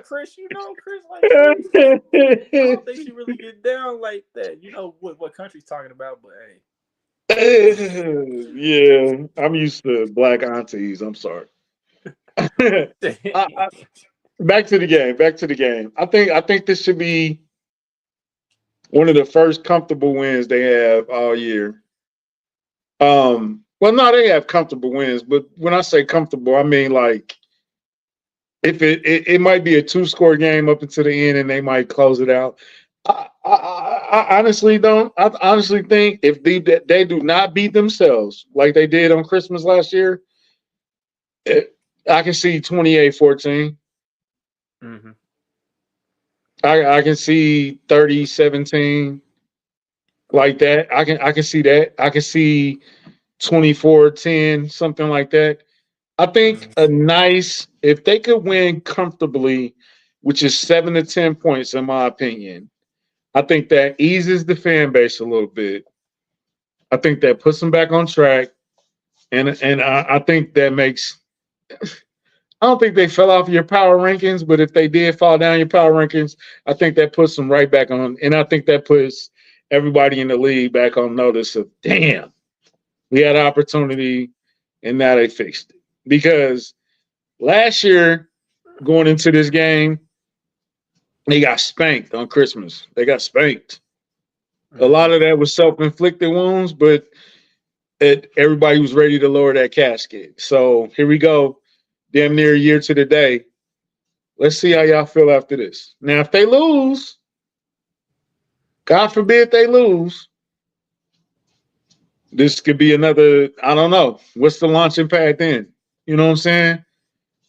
Speaker 1: Chris. Chris, I don't think she really get down like that. You know what country's talking about, but
Speaker 2: hey. Yeah, I'm used to black aunties. I'm sorry. Back to the game. I think this should be one of the first comfortable wins they have all year. Well, no, they have comfortable wins, but when I say comfortable, I mean like if it might be a 2-score game up until the end, and they might close it out. I honestly don't. I honestly think if they do not beat themselves like they did on Christmas last year, I can see 28-14.
Speaker 1: Mm-hmm.
Speaker 2: I can see 30-17 like that. I can see that. I can see 24-10, something like that. I think a nice, if they could win comfortably, which is 7 to 10 points, in my opinion, I think that eases the fan base a little bit. I think that puts them back on track, and I think that makes. I don't think they fell off your power rankings, but if they did fall down your power rankings, I think that puts them right back on, and I think that puts everybody in the league back on notice of, damn, we had an opportunity, and now they fixed it. Because last year, going into this game, they got spanked on Christmas. They got spanked. A lot of that was self-inflicted wounds, but everybody was ready to lower that casket. So here we go, damn near a year to the day. Let's see how y'all feel after this. Now, if they lose, God forbid they lose, this could be another, I don't know. What's the launching pad then? You know what I'm saying?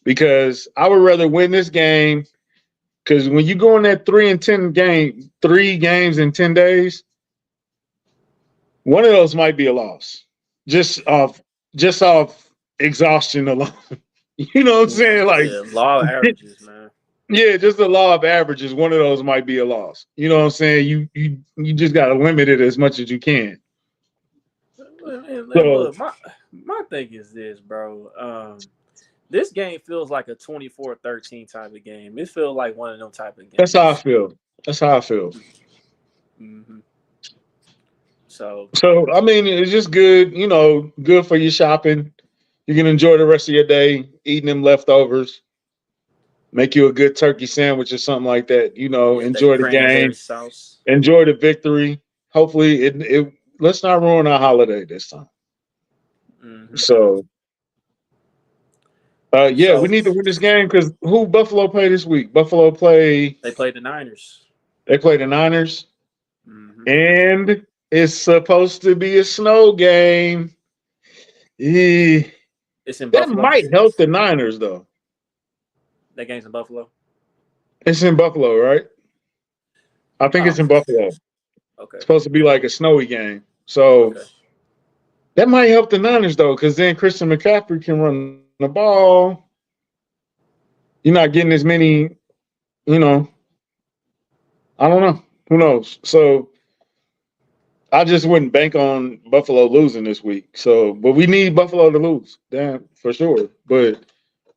Speaker 2: Because I would rather win this game, because when you go in that 3-10 game, 3 games in 10 days, one of those might be a loss. Just off exhaustion alone. You know what I'm saying? Like,
Speaker 1: law of averages, man.
Speaker 2: Yeah, just the law of averages. One of those might be a loss. You know what I'm saying? You just gotta limit it as much as you can.
Speaker 1: Look, my thing is this, bro. This game feels like a 24-13 type of game. It feels like one of them type of games.
Speaker 2: That's how I feel.
Speaker 1: Mm-hmm. So
Speaker 2: I mean, it's just good. Good for your shopping. You can enjoy the rest of your day eating them leftovers. Make you a good turkey sandwich or something like that. Enjoy the game.
Speaker 1: Sauce.
Speaker 2: Enjoy the victory. Hopefully, it let's not ruin our holiday this time.
Speaker 1: Mm-hmm.
Speaker 2: So, we need to win this game, because who Buffalo play this week? They
Speaker 1: played the Niners.
Speaker 2: They play the Niners.
Speaker 1: Mm-hmm.
Speaker 2: And it's supposed to be a snow game.
Speaker 1: It's in Buffalo.
Speaker 2: That might help the Niners, though.
Speaker 1: That game's in Buffalo.
Speaker 2: It's in Buffalo, right? I think it's
Speaker 1: Oh,
Speaker 2: in Buffalo. It's
Speaker 1: okay,
Speaker 2: supposed to be like a snowy game. So
Speaker 1: okay.
Speaker 2: that might help the Niners though, because then Christian McCaffrey can run the ball. You're not getting as many, you know, I don't know. Who knows? So I just wouldn't bank on Buffalo losing this week. So, but we need Buffalo to lose, damn, for sure. But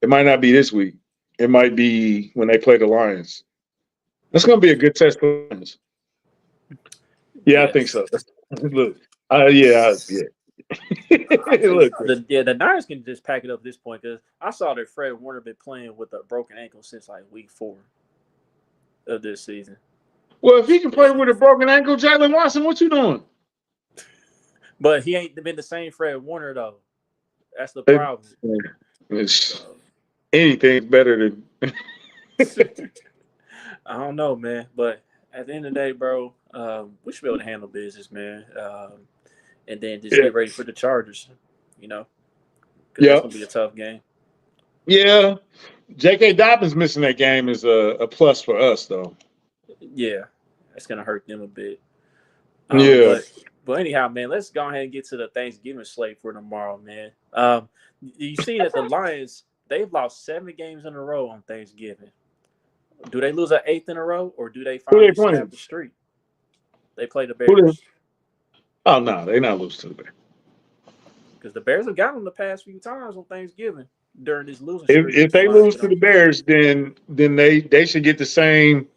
Speaker 2: it might not be this week. It might be when they play the Lions. That's going to be a good test for the Lions. Yeah, I
Speaker 1: Yeah,
Speaker 2: think so. Look, yeah.
Speaker 1: I think
Speaker 2: Look,
Speaker 1: the Niners can just pack it up at this point because I saw that Fred Warner been playing with a broken ankle since like week 4 of this season.
Speaker 2: well, if he can play with a broken ankle, Jalen Watson, what you doing?
Speaker 1: But he ain't been the same Fred Warner though. That's the
Speaker 2: It-
Speaker 1: problem.
Speaker 2: it's,
Speaker 1: So,
Speaker 2: anything's better than.
Speaker 1: I don't know, man. But at the end of the day, bro, we should be able to handle business, man. And then just
Speaker 2: Yeah,
Speaker 1: get ready for the Chargers, you know, because that's
Speaker 2: yeah,
Speaker 1: gonna be a tough game.
Speaker 2: yeah. J.K. Dobbins missing that game is a plus for us, though.
Speaker 1: Yeah, that's gonna hurt them a bit. Um,
Speaker 2: Yeah.
Speaker 1: but but anyhow, man, let's go ahead and get to the Thanksgiving slate for tomorrow, man. You see that the Lions they've lost 7 games in a row on Thanksgiving. Do they lose an 8th in a row, or do they
Speaker 2: Who they
Speaker 1: finally snap
Speaker 2: playing?
Speaker 1: the streak? They play the
Speaker 2: Who they?
Speaker 1: Bears
Speaker 2: Oh no, they not lose to the Bears.
Speaker 1: because the Bears have got them the past few times on Thanksgiving during this losing
Speaker 2: If
Speaker 1: streak
Speaker 2: if
Speaker 1: that the
Speaker 2: they
Speaker 1: Lions
Speaker 2: lose
Speaker 1: been
Speaker 2: to the
Speaker 1: on.
Speaker 2: Bears, then they should get the same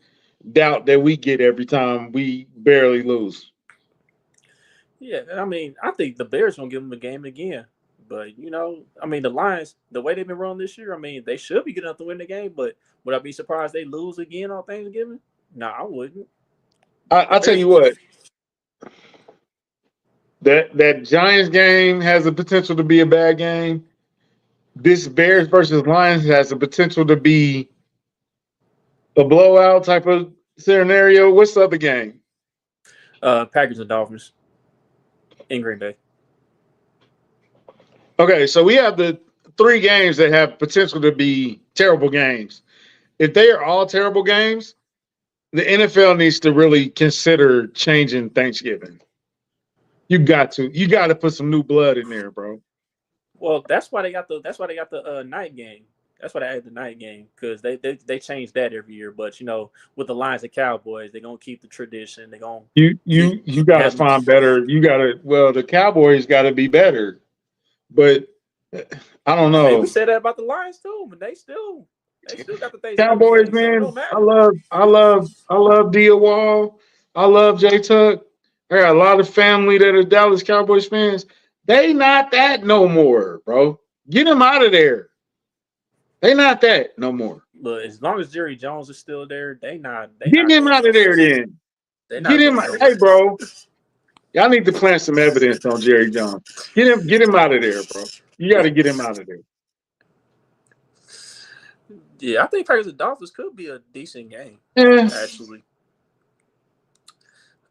Speaker 2: doubt that we get every time we barely lose.
Speaker 1: Yeah, I mean, I think the Bears gonna give them a game again. But I mean, the Lions, the way they've been running this year, I mean, they should be good enough to win the game. But would I be surprised they lose again on Thanksgiving? No, I wouldn't.
Speaker 2: I tell you what, that Giants game has the potential to be a bad game. This Bears versus Lions has the potential to be a blowout type of scenario. What's the other game?
Speaker 1: Packers and Dolphins in Green Bay.
Speaker 2: Okay, so we have the 3 games that have potential to be terrible games. If they are all terrible games, the NFL needs to really consider changing Thanksgiving. You got to. You got to put some new blood in there, bro.
Speaker 1: Well, that's why they got the night game. That's why they added the night game because they change that every year. But with the Lions and Cowboys, they're gonna keep the tradition. They're gonna
Speaker 2: You
Speaker 1: keep
Speaker 2: you you got to
Speaker 1: having.
Speaker 2: find better. You got to. Well, the Cowboys got to be better, but I don't
Speaker 1: Hey, we
Speaker 2: know.
Speaker 1: said that about the Lions too, but they still got the Thanksgiving
Speaker 2: Cowboys,
Speaker 1: game, so it don't
Speaker 2: man.
Speaker 1: matter.
Speaker 2: I love Dia Wall. I love Jay Tuck. I got a lot of family that are Dallas Cowboys fans. They not that no more, bro. Get them out of there. They not that no more.
Speaker 1: But as long as Jerry Jones is still there, they
Speaker 2: Get
Speaker 1: not
Speaker 2: him
Speaker 1: going
Speaker 2: out of there
Speaker 1: nowhere.
Speaker 2: then.
Speaker 1: They're
Speaker 2: Get
Speaker 1: not
Speaker 2: him.
Speaker 1: going
Speaker 2: Hey,
Speaker 1: nowhere.
Speaker 2: bro. Y'all need to plant some evidence on Jerry Jones. Get him out of there, bro. You got to get him out of there.
Speaker 1: Yeah, I think Packers and Dolphins could be a decent game,
Speaker 2: Yeah.
Speaker 1: actually.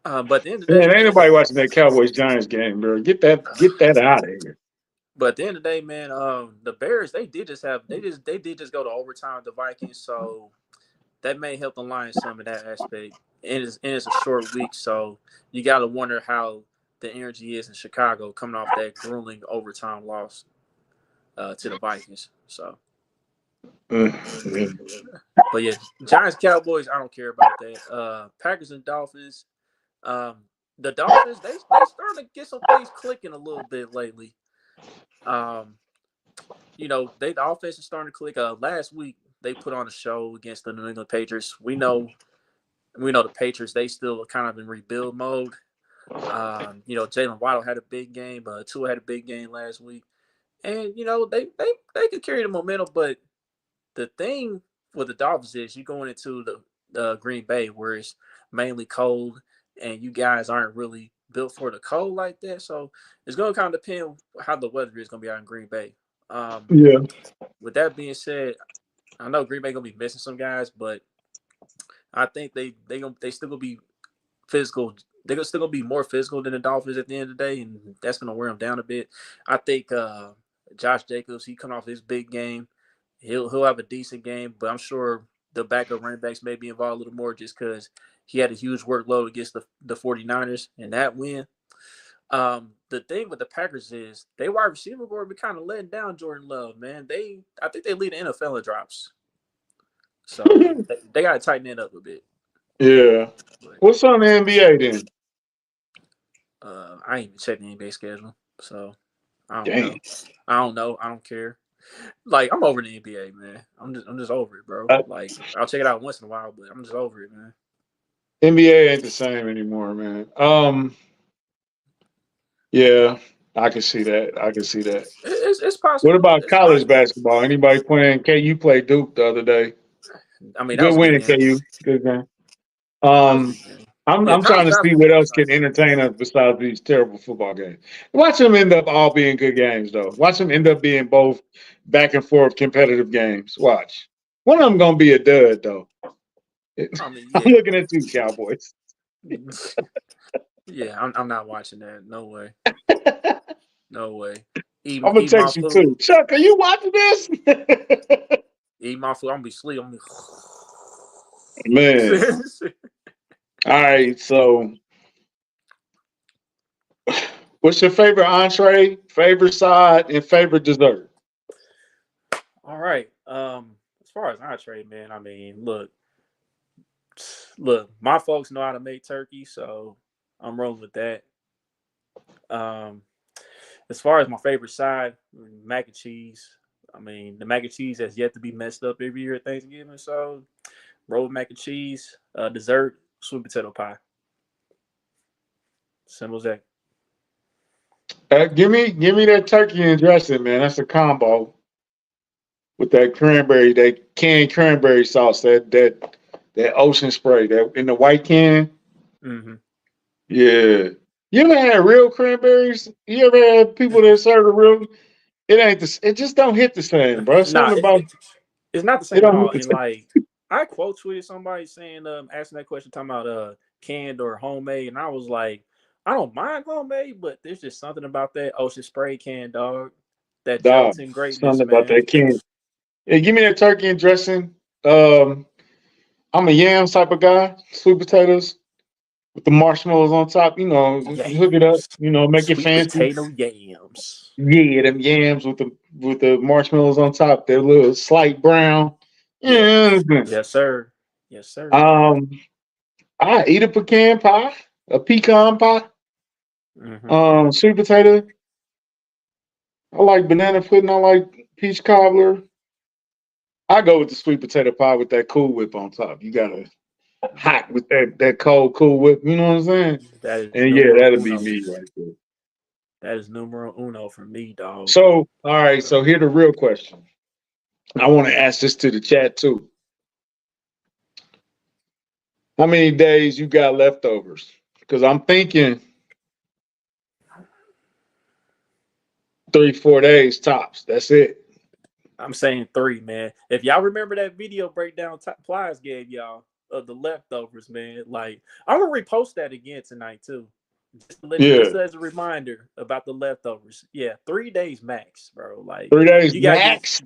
Speaker 1: But at the end of the day,
Speaker 2: Man, ain't
Speaker 1: man.
Speaker 2: nobody watching that Cowboys Giants game, bro. Get that out of here.
Speaker 1: But at the end of the day, man, the Bears they did just go to overtime with the Vikings, so that may help the Lions some in that aspect. And it's a short week, so you got to wonder how the energy is in Chicago coming off that grueling overtime loss to the Vikings. So, but yeah, Giants Cowboys, I don't care about that. Packers and Dolphins. Um, the Dolphins they starting to get some things clicking a little bit lately. Um, the offense is starting to click. Last week they put on a show against the New England Patriots. We know the Patriots. They still kind of in rebuild mode. Jalen Waddle had a big game. Tua had a big game last week, and they could carry the momentum. But the thing with the Dolphins is you going into the Green Bay where it's mainly cold, and you guys aren't really built for the cold like that. So it's going to kind of depend how the weather is going to be out in Green Bay.
Speaker 2: Yeah.
Speaker 1: With that being said, I know Green Bay gonna be missing some guys, but I think they still gonna be physical. They're still gonna be more physical than the Dolphins at the end of the day, and that's gonna wear them down a bit. I think Josh Jacobs he come off his big game, he'll have a decent game, but I'm sure the backup running backs may be involved a little more just because he had a huge workload against the 49ers in that win. The thing with the Packers is they wide receiver board be kind of letting down Jordan Love, man. I think they lead the NFL in drops. So they gotta tighten it up a bit.
Speaker 2: Yeah. What's on the NBA then?
Speaker 1: I ain't even checked the NBA schedule, so I don't know. I don't know. I don't care. Like I'm over the NBA, man. I'm just over it, bro. Like I'll check it out once in a while, but I'm just over it, man.
Speaker 2: NBA ain't the same anymore, man. Yeah, I can see that. I can see that.
Speaker 1: It's possible.
Speaker 2: What about college basketball? Anybody playing? KU played Duke the other day.
Speaker 1: I mean,
Speaker 2: good win, KU. Good game. I'm trying to see what else can entertain us besides these terrible football games. Watch them end up all being good games, though. Watch them end up being both back and forth competitive games. Watch. One of them gonna be a dud, though. I mean, yeah. I'm looking at you, Cowboys.
Speaker 1: Yeah, I'm not watching that. No way. No way.
Speaker 2: I'm gonna text you too. Chuck, are you watching this?
Speaker 1: Eat my food. I'm gonna be asleep.
Speaker 2: Man. All right, so what's your favorite entree, favorite side, and favorite dessert?
Speaker 1: All right. As far as entree, man, I mean, look, my folks know how to make turkey, so I'm rolling with that. As far as my favorite side, mac and cheese. I mean, the mac and cheese has yet to be messed up every year at Thanksgiving, so roll with mac and cheese. Dessert, sweet potato pie. Simple as
Speaker 2: that. Give me that turkey and dressing, man. That's a combo with that cranberry, that canned cranberry sauce, that ocean spray, that in the white can.
Speaker 1: Mm-hmm.
Speaker 2: Yeah. You ever had real cranberries? You ever had people that serve the real? It ain't the. It just don't hit the same, bro.
Speaker 1: It's not the same at all. And like I quote tweeted somebody saying, asking that question, talking about canned or homemade, and I was like, I don't mind homemade, but there's just something about that ocean spray can, dog. That gelatin greatness,
Speaker 2: something about that can. Hey, give me that turkey and dressing. I'm a yams type of guy. Sweet potatoes with the marshmallows on top. You know, hook it up. You know, make it fancy.
Speaker 1: Potato yams.
Speaker 2: Yeah, them yams with the marshmallows on top. They're a little slight brown.
Speaker 1: Yeah. Yes, sir. Yes, sir.
Speaker 2: I eat a pecan pie, a pecan pie.
Speaker 1: Mm-hmm.
Speaker 2: Sweet potato. I like banana pudding. I like peach cobbler. I go with the sweet potato pie with that Cool Whip on top. You got to hot with that cold Cool Whip. You know what I'm saying? That'll be me right there.
Speaker 1: That is numero uno for me, dog.
Speaker 2: So, all right. So here's the real question. I want to ask this to the chat too. How many days you got leftovers? Because I'm thinking 3-4 days tops. That's it.
Speaker 1: I'm saying 3, man. If y'all remember that video breakdown Plies gave y'all of the leftovers, man, like I'm gonna repost that again tonight too. Just as a reminder about the leftovers. Yeah, 3 days max, bro. Like
Speaker 2: 3 days max.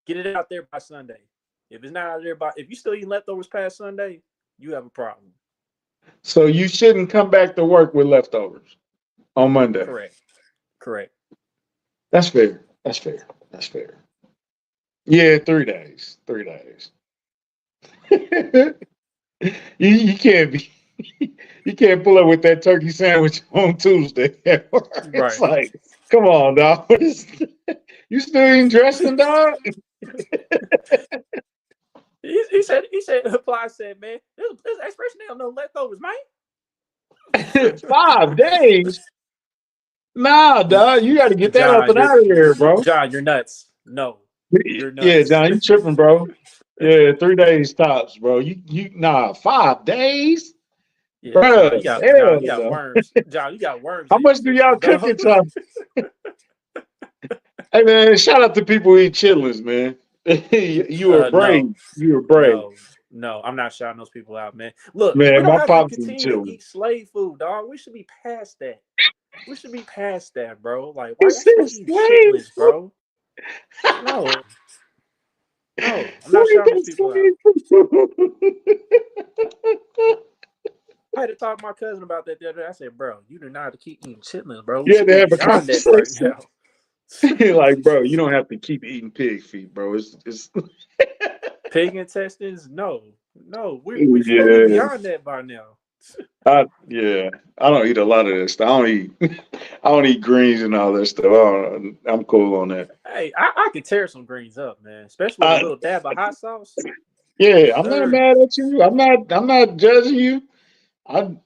Speaker 1: Get it out there by Sunday. If it's not out there if you still eat leftovers past Sunday, you have a problem.
Speaker 2: So you shouldn't come back to work with leftovers on Monday.
Speaker 1: Correct.
Speaker 2: That's fair. Yeah, 3 days. 3 days. you can't be. You can't pull up with that turkey sandwich on Tuesday. It's like, come on, dog. You still eating dressing, dog?
Speaker 1: He said, Ply said, man, this expression ain't no leftovers, man.
Speaker 2: 5 days? Nah, dog. You got to get that up and out of here, bro.
Speaker 1: John, you're nuts. No. You're nuts.
Speaker 2: Yeah, John, you tripping, bro. Yeah, 3 days tops, bro. 5 days?
Speaker 1: Yeah, bro, you got worms. John, you got worms.
Speaker 2: How much do y'all cook it, John? Hey, man, shout out to people who eat chitlins, man. You were brave.
Speaker 1: No.
Speaker 2: You were brave.
Speaker 1: No, I'm not shouting those people out, man. Look,
Speaker 2: man,
Speaker 1: we don't
Speaker 2: my
Speaker 1: have
Speaker 2: pops
Speaker 1: to continue to eat slave food, dog. We should be past that. Bro. Like, why you eat chitlins, bro? No. No, I'm not
Speaker 2: Why
Speaker 1: shouting these people out.
Speaker 2: that
Speaker 1: I had to talk to my cousin about that the other day. I said, bro, you do not have to keep eating chitlins, bro. We
Speaker 2: You had
Speaker 1: should
Speaker 2: to
Speaker 1: be
Speaker 2: have a
Speaker 1: beyond that right
Speaker 2: conversation.
Speaker 1: now.
Speaker 2: Like, bro, you don't have to keep eating pig feet, bro. It's
Speaker 1: Pig intestines? No. No. We supposed to be
Speaker 2: yeah.
Speaker 1: beyond that by now.
Speaker 2: Yeah, I don't eat a lot of this stuff. I don't eat, I don't eat greens and all that stuff. I'm cool on that.
Speaker 1: Hey, I can tear some greens up, man. Especially with a little dab of hot sauce.
Speaker 2: Yeah,
Speaker 1: Yes,
Speaker 2: I'm not
Speaker 1: sir.
Speaker 2: mad at you. I'm not judging you.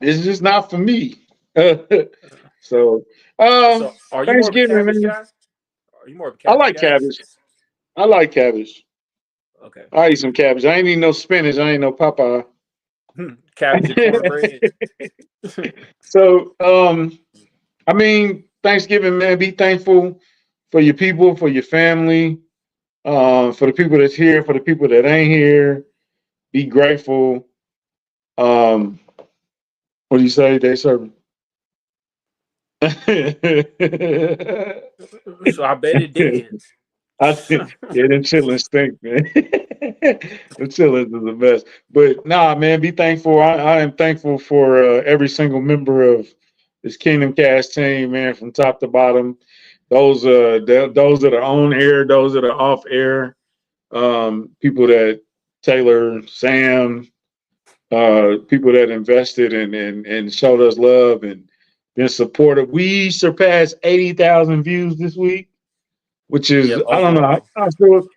Speaker 2: It's just not for me. So,
Speaker 1: So are you more of a
Speaker 2: Thanksgiving,
Speaker 1: cabbage
Speaker 2: man.
Speaker 1: guy? Are you more of a
Speaker 2: I
Speaker 1: cabbage
Speaker 2: like
Speaker 1: guy?
Speaker 2: cabbage. I like cabbage.
Speaker 1: Okay.
Speaker 2: I eat some cabbage. I ain't eat no spinach. I ain't no Popeye.
Speaker 1: Cabbage and cornbread.
Speaker 2: So, I mean, Thanksgiving, man. Be thankful for your people, for your family, for the people that's here, for the people that ain't here. Be grateful. Um, what do you say? They serve.
Speaker 1: So I bet it did.
Speaker 2: I think, yeah, them chillings stink, man. Them chillings is the best. But nah, man, be thankful. I am thankful for every single member of this Kingdom Cast team, man, from top to bottom. Those that are on air, those that are off air, people that Taylor, Sam, people that invested and showed us love and been supportive. We surpassed 80,000 views this week, which
Speaker 1: Yeah,
Speaker 2: is, I don't know,
Speaker 1: overall.
Speaker 2: I feel,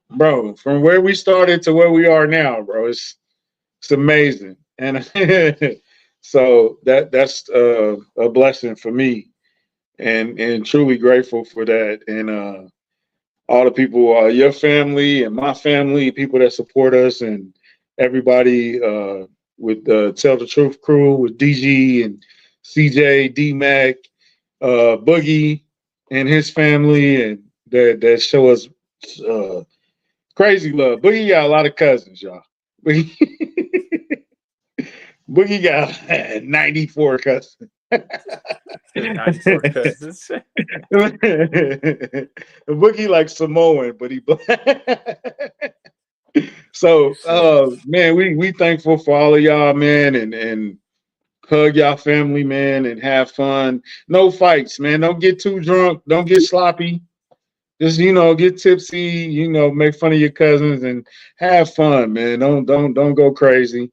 Speaker 2: bro, from where we started to where we are now, bro, it's amazing. And so that's a blessing for me and truly grateful for that. And all the people, your family and my family, people that support us, and everybody with Tell the Truth crew, with DG and CJ, D Mac, Boogie and his family, and that show us uh, crazy love. Boogie got a lot of cousins, y'all. Boogie, Boogie got 94 cousins.
Speaker 1: 94 cousins.
Speaker 2: Boogie like Samoan, but he black. So, man, we thankful for all of y'all, man, and hug y'all family, man, and have fun. No fights, man. Don't get too drunk. Don't get sloppy. Just get tipsy. Make fun of your cousins and have fun, man. Don't go crazy.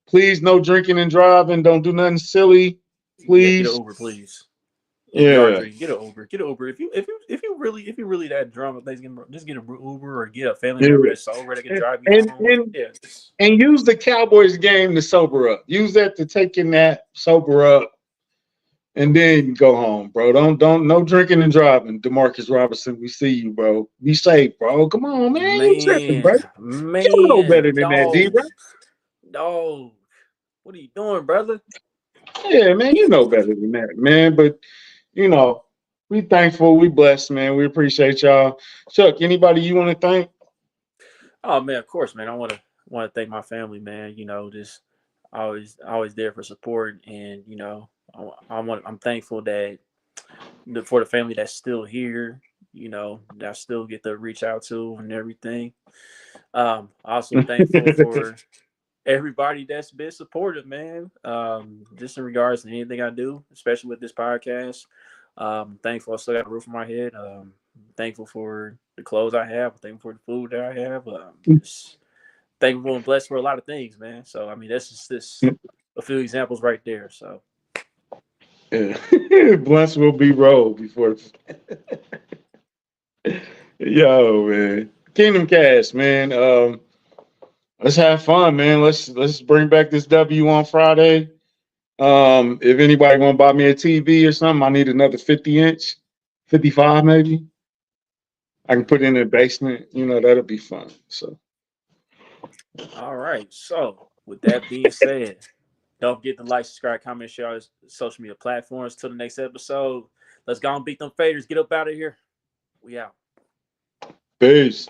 Speaker 2: Please, no drinking and driving. Don't do nothing silly,
Speaker 1: Yeah, get an
Speaker 2: please.
Speaker 1: Uber, please. If you are
Speaker 2: Yeah.
Speaker 1: drinking, get an Uber. Get an Uber. If you really that drunk on Thanksgiving, just get an Uber or get a family
Speaker 2: Yeah.
Speaker 1: member that's sober that can drive you
Speaker 2: And
Speaker 1: home.
Speaker 2: and
Speaker 1: Yeah.
Speaker 2: and use the Cowboys game to sober up. Use that to take your nap, sober up, and then go home, bro. Don't no drinking and driving. Demarcus Robinson, we see you, bro. Be safe, bro. Come on, man. You tripping, bro. You know better than that, D,
Speaker 1: Dog,
Speaker 2: bro.
Speaker 1: dog. What are you doing, brother?
Speaker 2: Yeah, man. You know better than that, man. But you know, we thankful, we blessed, man. We appreciate y'all. Chuck, anybody you want to thank?
Speaker 1: Oh man, of course, man. I want to thank my family, man. Just always there for support, and I'm thankful that for the family that's still here. That I still get to reach out to and everything. Also thankful for everybody that's been supportive, man. Just in regards to anything I do, especially with this podcast. Thankful I still got a roof on my head. Thankful for the clothes I have. Thankful for the food that I have. Just thankful and blessed for a lot of things, man. So I mean, that's just this a few examples right there. So
Speaker 2: Yeah. Blunts will be rolled before. Yo, man. Kingdom Cast, man. Let's have fun, man. Let's bring back this W on Friday. If anybody want to buy me a TV or something, I need another 50-inch, 55 maybe. I can put it in the basement. That'll be fun. So
Speaker 1: all right. So with that being said, don't forget to like, subscribe, comment, share our social media platforms. Till the next episode. Let's go and beat them faders. Get up out of here. We out.
Speaker 2: peace.